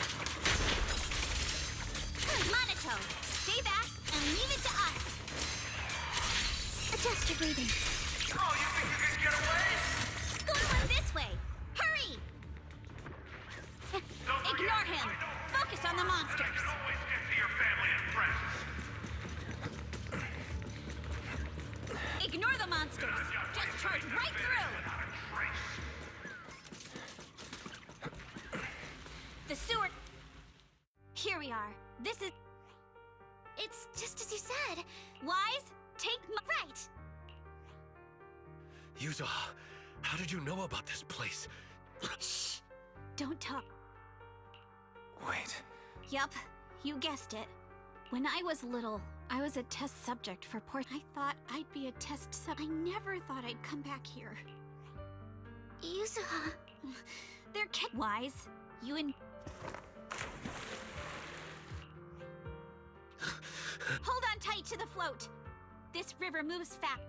Monato, stay back and leave it to us! Adjust your breathing. Oh, you think you can get away? Go to him this way! Hurry! Ignore him! Focus on the monsters! Always get to your family and friends. Ignore the monsters! Just charge right through! The sewer... Here we are. This is... It's just as you said. Wise, take my... Right. Yuza, how did you know about this place? Shh! Don't talk. Wait. Yup, you guessed it. When I was little, I was a test subject for I thought I'd be a test I never thought I'd come back here. Yuzuha. They're Wise, you and... Hold on tight to the float. This river moves fast.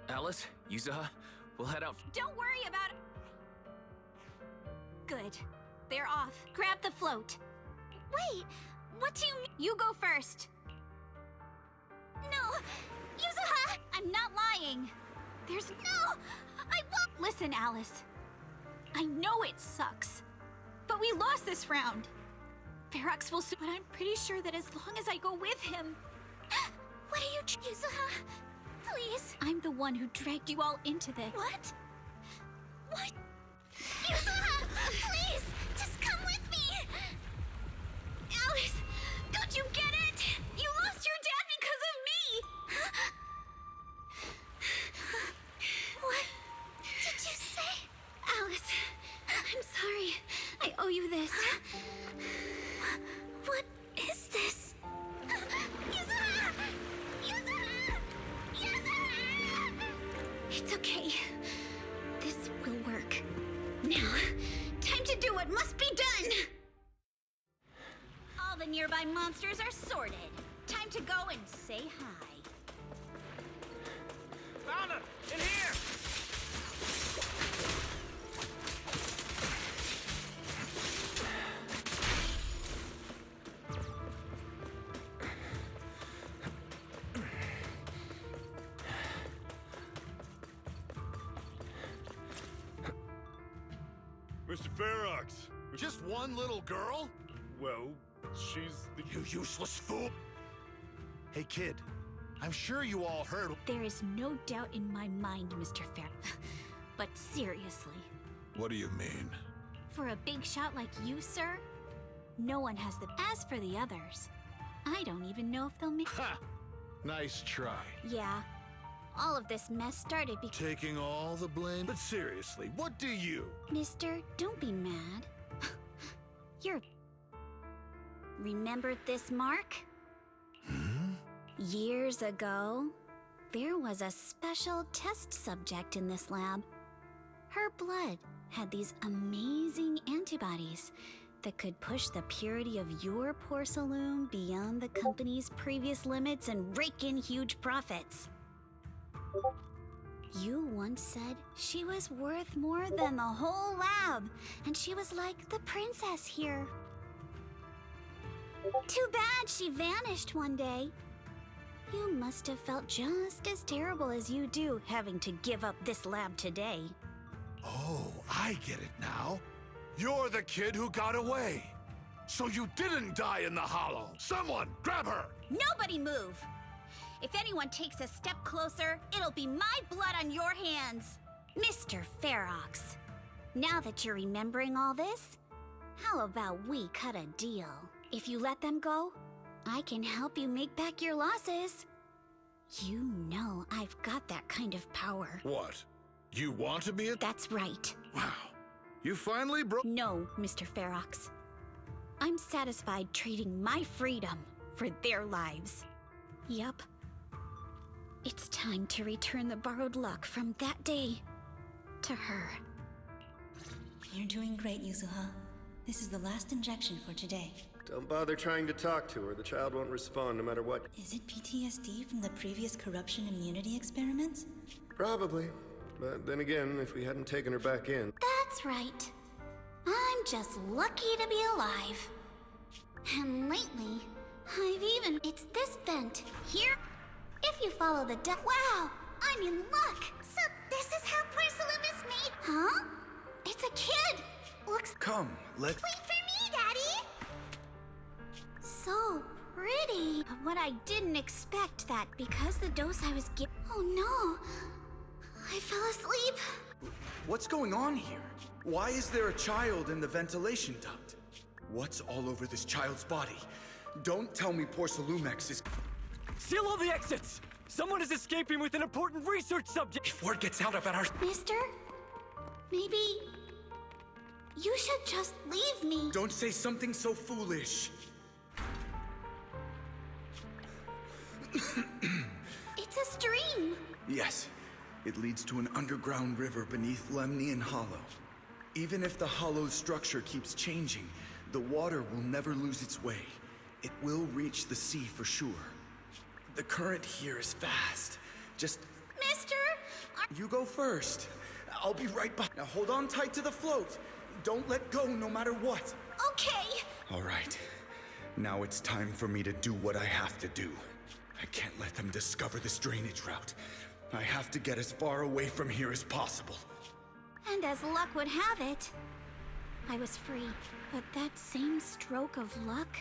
Alice, Yuzuha, we'll head out. Don't worry about it. Good. They're off. Grab the float. Wait, what do you mean? You go first. No! Yuzuha! I'm not lying. There's... No! I won't! Listen, Alice. I know it sucks. But we lost this round. Ferox will soon... But I'm pretty sure that as long as I go with him... What are you... Yuzuha? Please. I'm the one who dragged you all into this. What? What? Yuzuha! Please! Just come with me! Alice! It's okay. This will work. Now, time to do what must be done! All the nearby monsters are sorted. Time to go and say hi. Found him! In here! Mr. Ferox, just one little girl? Well, she's the... You useless fool! Hey, kid, I'm sure you all heard... There is no doubt in my mind, Mr. Fair. But seriously, What do you mean? for a big shot like you, sir, no one has the... As for the others, I don't even know if they'll make... Ha! Nice try. Yeah, all of this mess started because... Taking all the blame? But seriously, what do you... Mister, don't be mad. You're... Remember this, Mark? Years ago, there was a special test subject in this lab. Her blood had these amazing antibodies that could push the purity of your porcelain beyond the company's previous limits and rake in huge profits. You once said she was worth more than the whole lab, and she was like the princess here. Too bad she vanished one day. You must have felt just as terrible as you do having to give up this lab today. Oh, I get it now. You're the kid who got away. So you didn't die in the hollow. Someone, grab her! Nobody move! If anyone takes a step closer, it'll be my blood on your hands. Mr. Ferox, now that you're remembering all this, how about we cut a deal? If you let them go, I can help you make back your losses. You know I've got that kind of power. What? You want to be a... That's right. Wow. You finally broke... No, Mr. Ferox. I'm satisfied trading my freedom for their lives. Yup. It's time to return the borrowed luck from that day to her. You're doing great, Yuzuha. This is the last injection for today. Don't bother trying to talk to her. The child won't respond no matter what. Is it PTSD from the previous corruption immunity experiments? Probably. But then again, if we hadn't taken her back in... That's right. I'm just lucky to be alive. And lately, I've even... It's this vent here. If you follow the wow, I'm in luck. So this is how porcelain is made? Huh? It's a kid. Looks... Come, let's... Wait for me, Daddy! So pretty. But I didn't expect that because the dose I was given... Oh no. I fell asleep. What's going on here? Why is there a child in the ventilation duct? What's all over this child's body? Don't tell me Porcelumex is... Seal all the exits! Someone is escaping with an important research subject! If word gets out about our... Mister? Maybe... You should just leave me. Don't say something so foolish. It's a stream. Yes, it leads to an underground river beneath Lemnian Hollow. Even if the hollow's structure keeps changing, the water will never lose its way. It will reach the sea for sure. The current here is fast. Just... Mister! You go first. I'll be right back. Now hold on tight to the float. Don't let go no matter what. Okay. All right. Now it's time for me to do what I have to do. I can't let them discover this drainage route. I have to get as far away from here as possible. And as luck would have it, I was free. But that same stroke of luck...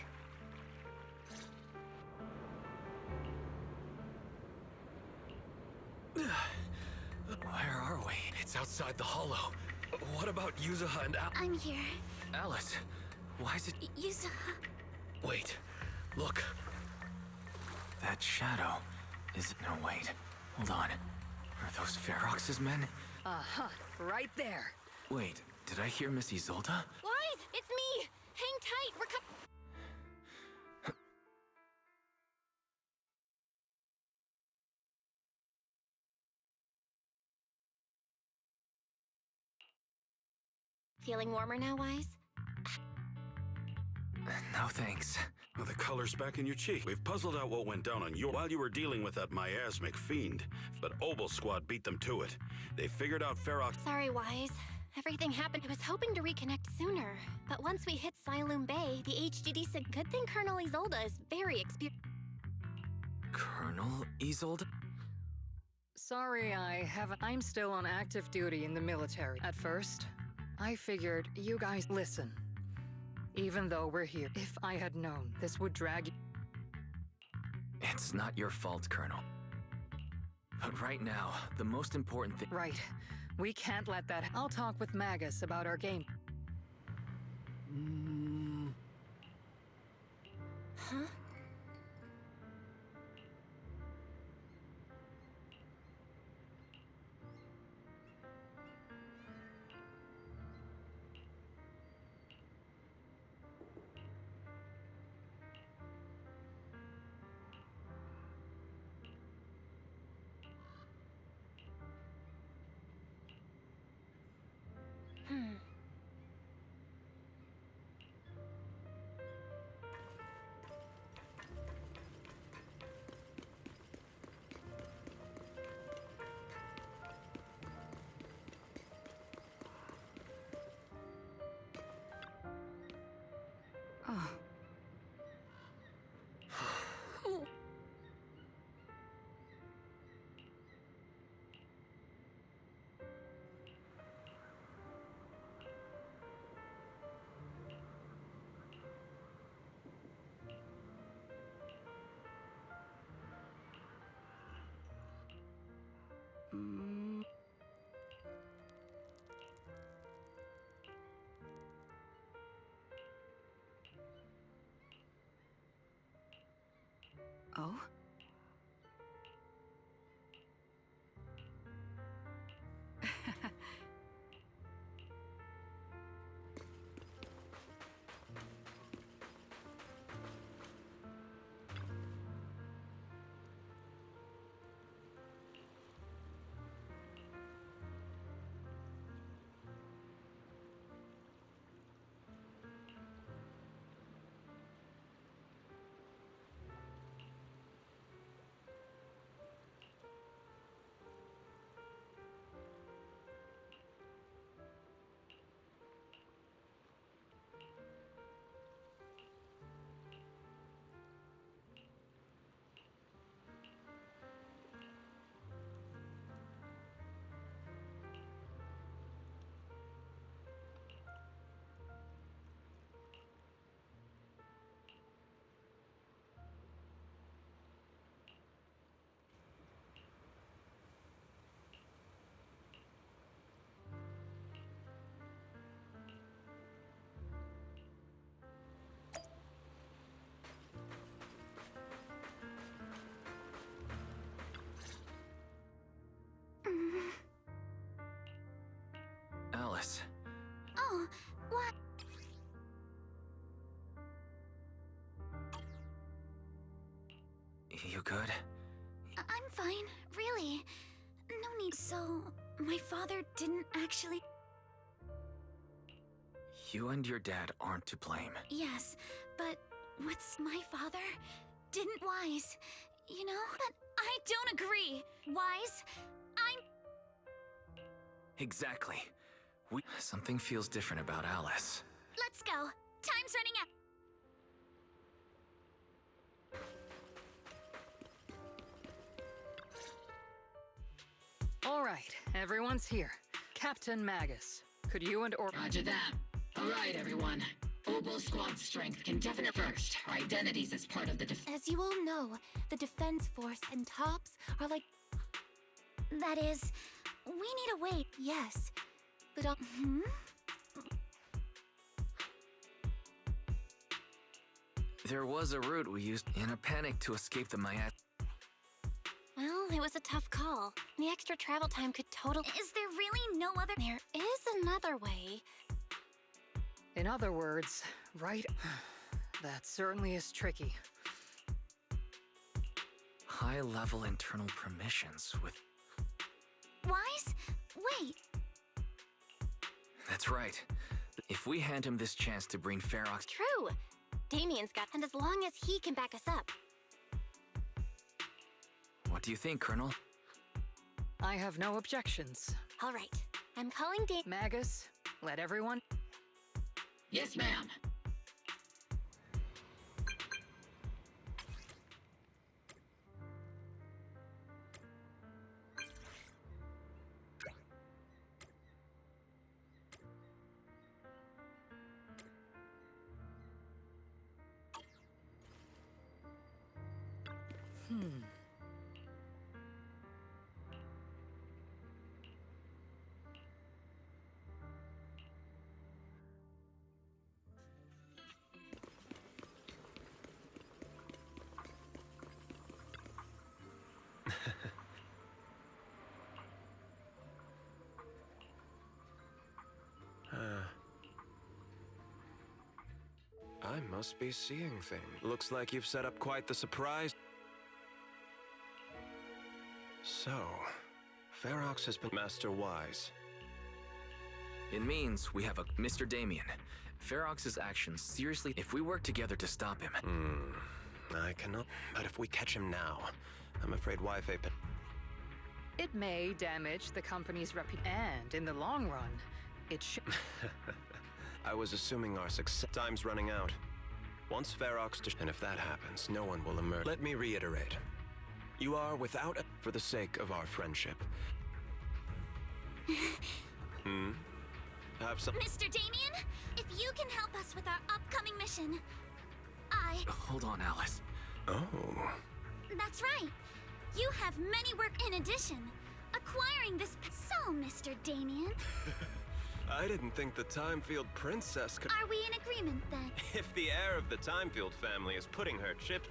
Where are we? It's outside the hollow. What about Yuzuha and I'm here. Alice? Why is it... Yuzuha. Wait. Look. That shadow is... No, wait. Hold on. Are those Ferox's men? Uh-huh. Right there. Wait, did I hear Miss Isolda? Wise, it's me! Hang tight, we're coming. Feeling warmer now, Wise? No thanks. Well, the color's back in your cheek. We've puzzled out what went down on your while you were dealing with that miasmic fiend, but Obel Squad beat them to it. They figured out Ferox. Sorry, Wise. Everything happened. I was hoping to reconnect sooner, but once we hit Siloam Bay, the HGD said good thing Colonel Isolde is very experienced. Colonel Isolde? Sorry, I'm still on active duty in the military. At first, I figured you guys listen. Even though we're here, if I had known this would drag you. It's not your fault, Colonel. But right now, the most important thing. Right. We can't let that. I'll talk with Magus about our game. Huh? Oh. Oh? Alice. Oh, what? You good? I'm fine, really. No need. So, my father didn't actually. You and your dad aren't to blame. Yes, but what's my father? Didn't Wise, you know? But I don't agree. Wise, I'm. Exactly. Something feels different about Alice. Let's go. Time's running out. All right, everyone's here. Captain Magus, could you and Roger that. All right, everyone. Obel Squad strength can definitely first. Our identities as part of the As you all know, the Defense Force and Tops are like... That is, we need a way. Yes, but There was a route we used in a panic to escape the miasm. Well, it was a tough call. The extra travel time could totally... Is there really no other... There is another way. In other words, right? That certainly is tricky. High-level internal permissions with... Wise? Wait. That's right. If we hand him this chance to bring Ferox... True. Damien's got, and as long as he can back us up. What do you think, Colonel? I have no objections. All right. I'm calling Magus, let everyone... Yes, ma'am. I must be seeing things. Looks like you've set up quite the surprise. So, Ferox has been Master Wise. It means we have a Mr. Damien. Ferox's actions, seriously, if we work together to stop him... I cannot... But if we catch him now, I'm afraid Wi-Fi... It may damage the company's reputation, and in the long run, it should... I was assuming our success... Time's running out. Once Ferox... And if that happens, no one will emerge. Let me reiterate. You are without a... For the sake of our friendship. Have some... Mr. Damien, if you can help us with our upcoming mission, Hold on, Alice. Oh. That's right. You have many work in addition. Acquiring this... So, Mr. Damien... I didn't think the Timefield princess could... Are we in agreement, then? If the heir of the Timefield family is putting her chip...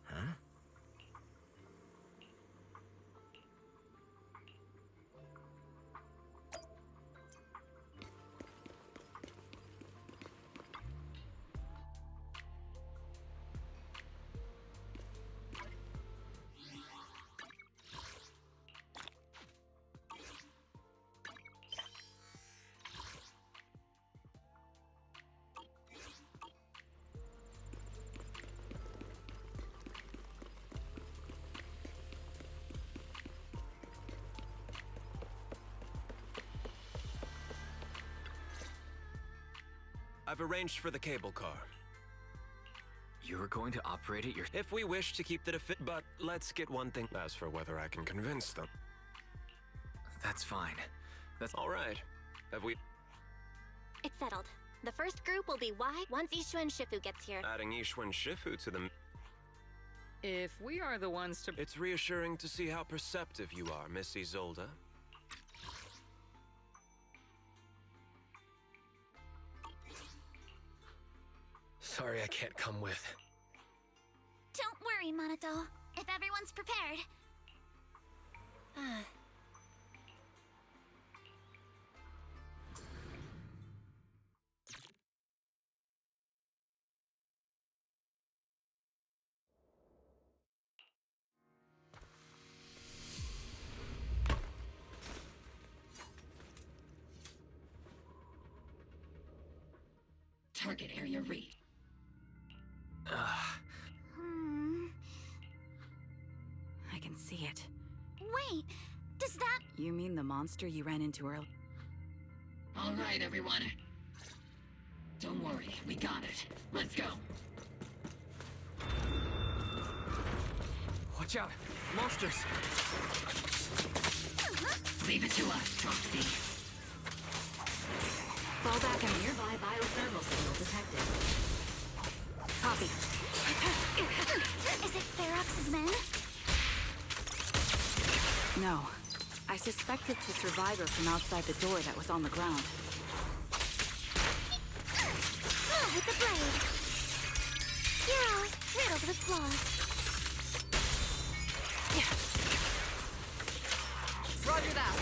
Huh? I've arranged for the cable car. You're going to operate it yourself? If we wish to keep the but let's get one thing. As for whether I can convince them. That's fine. That's... All right. Have we... It's settled. The first group will be Y once Ishu and Shifu gets here. Adding Ishu and Shifu to them... If we are the ones to... It's reassuring to see how perceptive you are, Miss Isolde. Sorry I can't come with. Don't worry, Monato. If everyone's prepared... Target area read. I can see it. Wait, does that... You mean the monster you ran into earlier? All right, everyone. Don't worry, we got it. Let's go. Watch out! Monsters! Leave it to us, Proxy. Fall back on nearby biothermal signal detected. Copy. Is it Ferox's men? No. I suspect it's a survivor from outside the door that was on the ground. Oh, with the blade. You're always riddled with flaws. Roger that.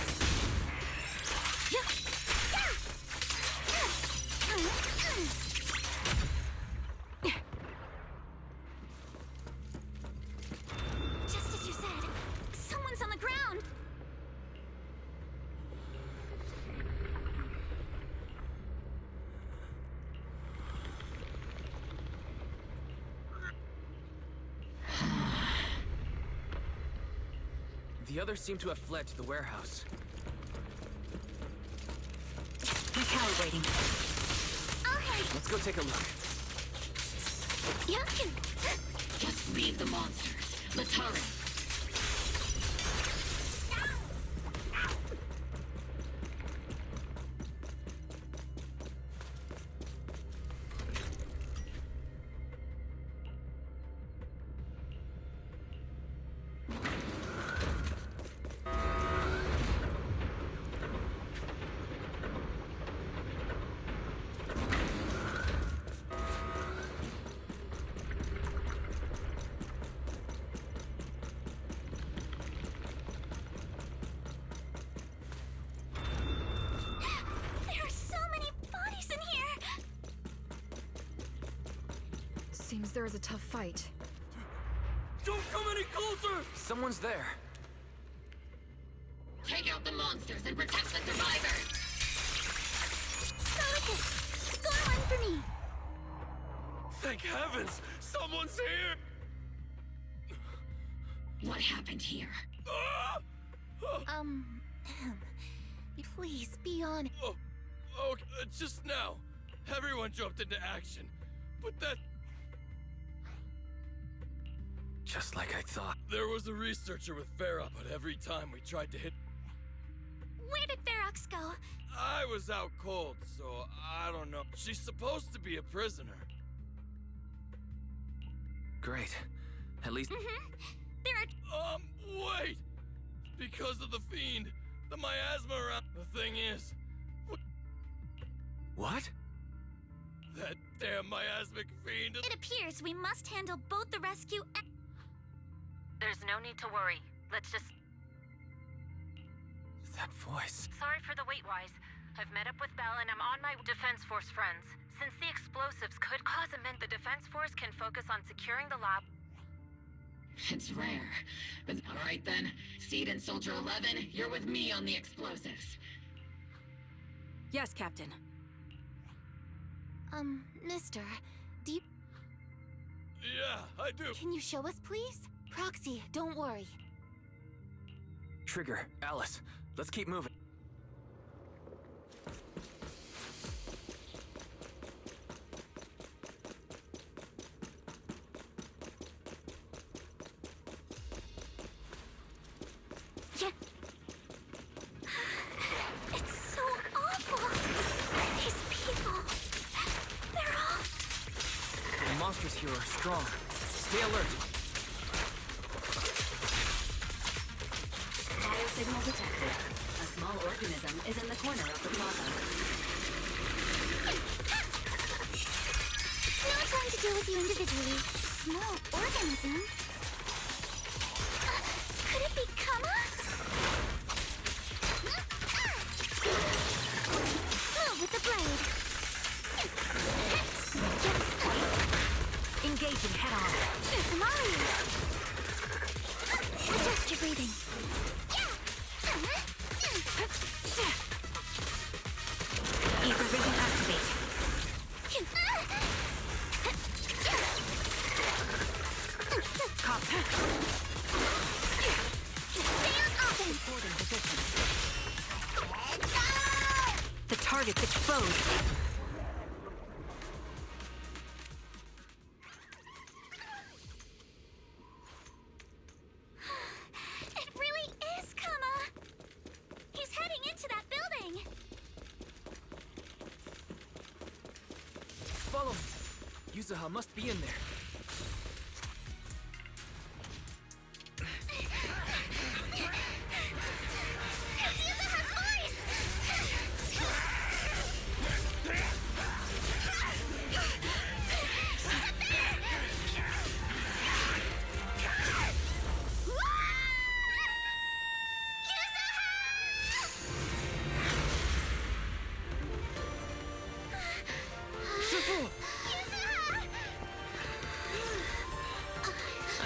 Just as you said, someone's on the ground. The others seem to have fled to the warehouse. Recalibrating. Okay. Let's go take a look. Yakin. Just leave the monsters. Let's hurry. There are so many bodies in here. Seems there is a tough fight. Don't come any closer! Someone's there. Take out the monsters and protect the survivor. Delicate. Score one for me. Thank heavens! Someone's here! What happened here? Please be honest. Oh, just now. Everyone jumped into action. But that... Just like I thought. There was a researcher with Farah, but every time we tried to hit... Where did Ferox go? I was out cold, so I don't know. She's supposed to be a prisoner. Great. At least... There are... Wait! Because of the fiend, the miasma around... The thing is... What? That damn miasmic fiend... It appears we must handle both the rescue and... There's no need to worry. Let's just... That voice... Sorry for the wait, Wise. I've met up with Belle and I'm on my Defense Force friends. Since the explosives could cause the Defense Force can focus on securing the lab. It's rare. But alright then. Seed and Soldier 11, you're with me on the explosives. Yes, Captain. Mister, do you... Yeah, I do. Can you show us, please? Proxy, don't worry. Trigger, Alice, let's keep moving. Yeah. It's so awful. These people. They're all... The monsters here are strong. Stay alert. Biosignal detected. A small organism is in the corner of the plaza. No time to deal with you individually. Small organism? Could it be Kama? Move with the blade. Engaging head-on. Marius. Adjust your breathing. Ether vision activate. Copy. Stay on offense. Holding position. The target's exposed. It really is Kama. He's heading into that building. Follow me. Yuzuha must be in there. It's Yuzuha's voice!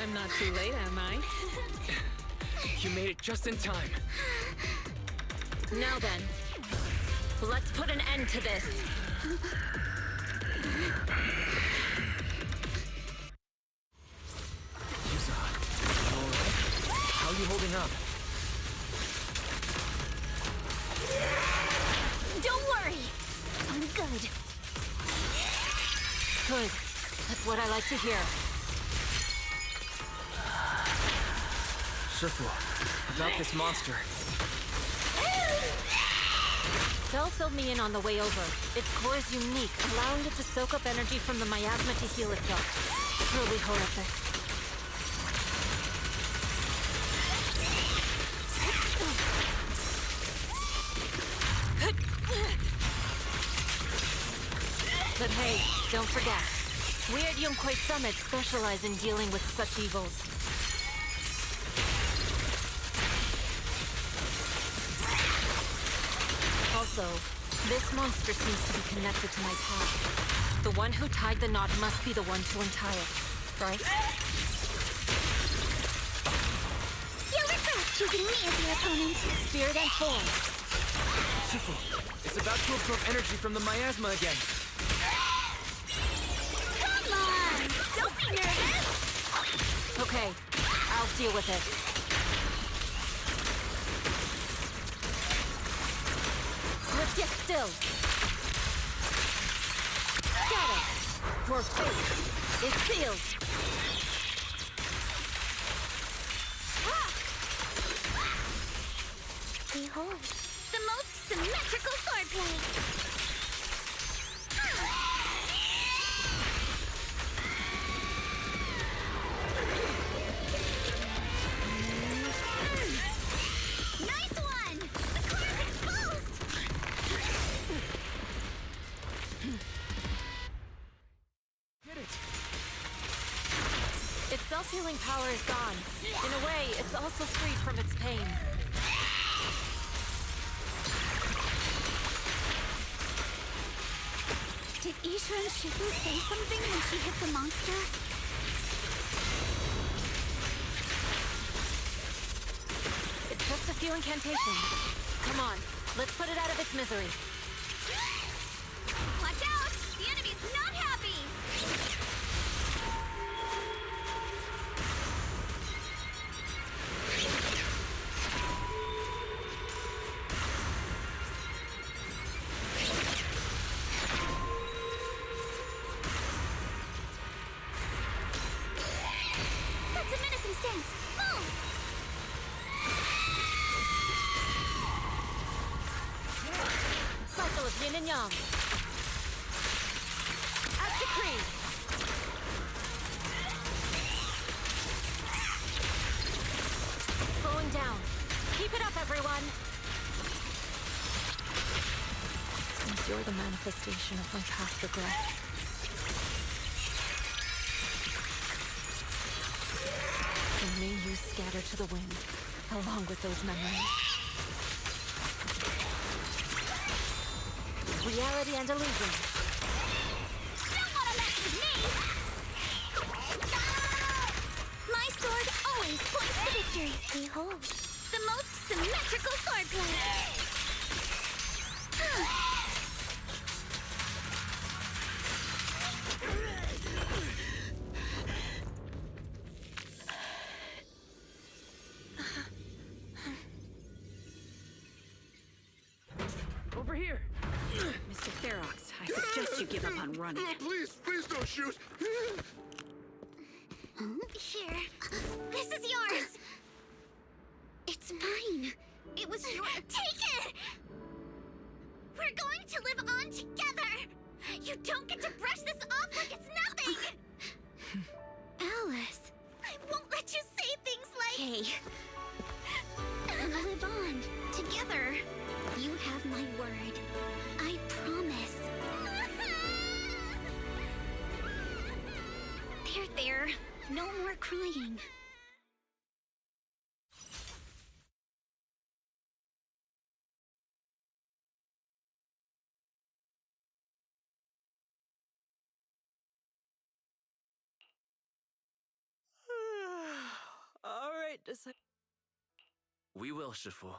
I'm not too late, am I? You made it just in time. Now then, let's put an end to this. Yuzuha, you alright? How are you holding up? good. Good. That's what I like to hear. Shifu, about this monster. Bell filled me in on the way over. Its core is unique, allowing it to soak up energy from the miasma to heal itself. Truly horrific. But hey, don't forget, we at Yunquei Summit specialize in dealing with such evils. Also, this monster seems to be connected to my past. The one who tied the knot must be the one to untie it, right? You regret choosing me as your opponent. Spirit and form. Shifu, it's about to absorb energy from the miasma again. Come on! Don't be nervous! Okay, I'll deal with it. Let's get still. Scatter. Your fate is sealed. Behold, the most symmetrical swordplay. Nice one! The core is exposed! Get it! Its self-healing power is gone. In a way, it's also freed from its pain. Did Isha and Shifu say something when she hit the monster? It's just a few incantations. Come on, let's put it out of its misery. Watch out! The enemy's not happy! That's a menacing stance! Move! Cycle of yin and yang. As decreed. Slowing down. Keep it up, everyone. Since you're the manifestation of my past regrets. And may you scatter to the wind, along with those memories. Reality and illusion. Don't wanna mess with me! My sword always points to victory. Behold, the most symmetrical swordplay. Over here! Mr. Ferox, I suggest you give up on running. Please don't shoot! Here. This is yours. It's mine. It was your. Take it! We're going to live on together. You don't get to brush this off like it's nothing. Alice, I won't let you say things like. Hey. We'll live on together. You have my word. I promise. There. No more crying. All right, We will, Shifu.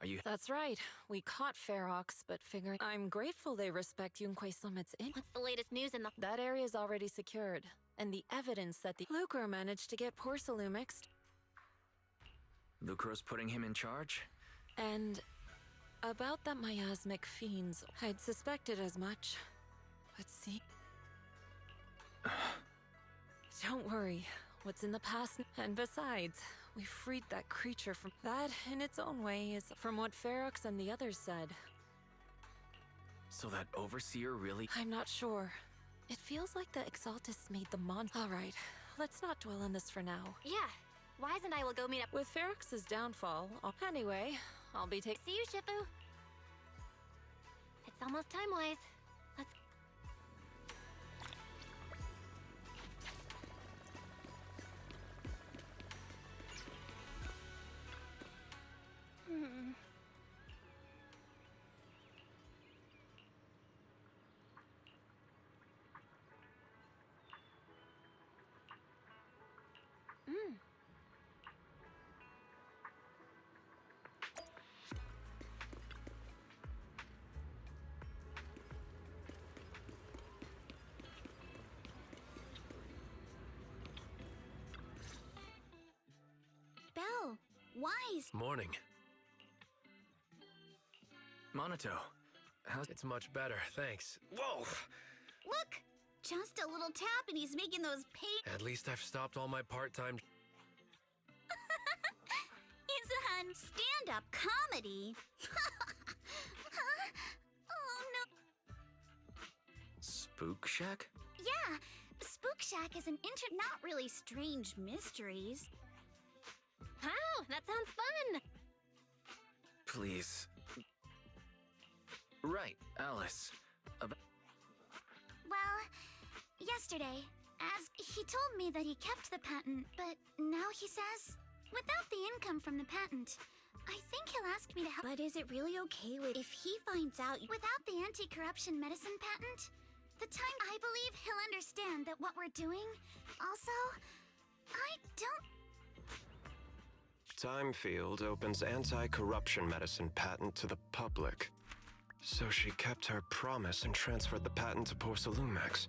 Are you... That's right. We caught Ferox, but figuring... I'm grateful they respect Yunquei Summit's in... What's the latest news in the... That area is already secured, and the evidence that the... Lucro managed to get poor Salumix... Lucro's putting him in charge? And... About that miasmic fiends, I'd suspected as much. But see... Don't worry. What's in the past? And besides, we freed that creature from... That, in its own way, is from what Ferox and the others said. So that Overseer really... I'm not sure. It feels like the Exaltus made the monster. Alright, let's not dwell on this for now. Yeah, Wise and I will go meet up with Ferox's downfall. Anyway, I'll be taking... See you, Shifu. It's almost time, Wise. Let's... Belle, Wise. Morning. Monato, how's... It's much better, thanks. Whoa! Look! Just a little tap and he's making those At least I've stopped all my part-time... Izuhan, stand-up comedy? Oh no. Spook Shack? Yeah, Spook Shack is an not really strange mysteries. Wow, that sounds fun! Please. Right, Alice. Well, yesterday, as he told me that he kept the patent, but now he says, without the income from the patent, I think he'll ask me to help. But is it really okay if he finds out without the anti-corruption medicine patent? The time I believe he'll understand that what we're doing. Also, I don't... Timefield opens anti-corruption medicine patent to the public. So she kept her promise and transferred the patent to Porcelumex.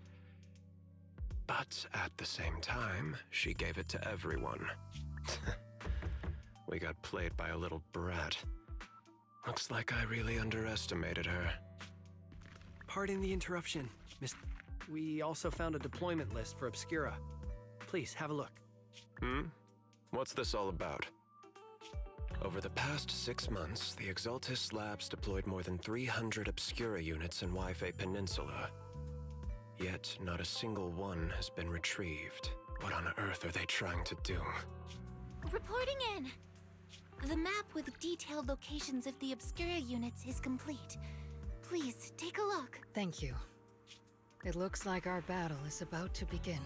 But at the same time, she gave it to everyone. We got played by a little brat. Looks like I really underestimated her. Pardon the interruption, Miss... We also found a deployment list for Obscura. Please, have a look. What's this all about? Over the past 6 months, the Exaltus Labs deployed more than 300 Obscura units in Wi-Fi Peninsula. Yet, not a single one has been retrieved. What on earth are they trying to do? Reporting in. The map with detailed locations of the Obscura units is complete. Please, take a look. Thank you. It looks like our battle is about to begin.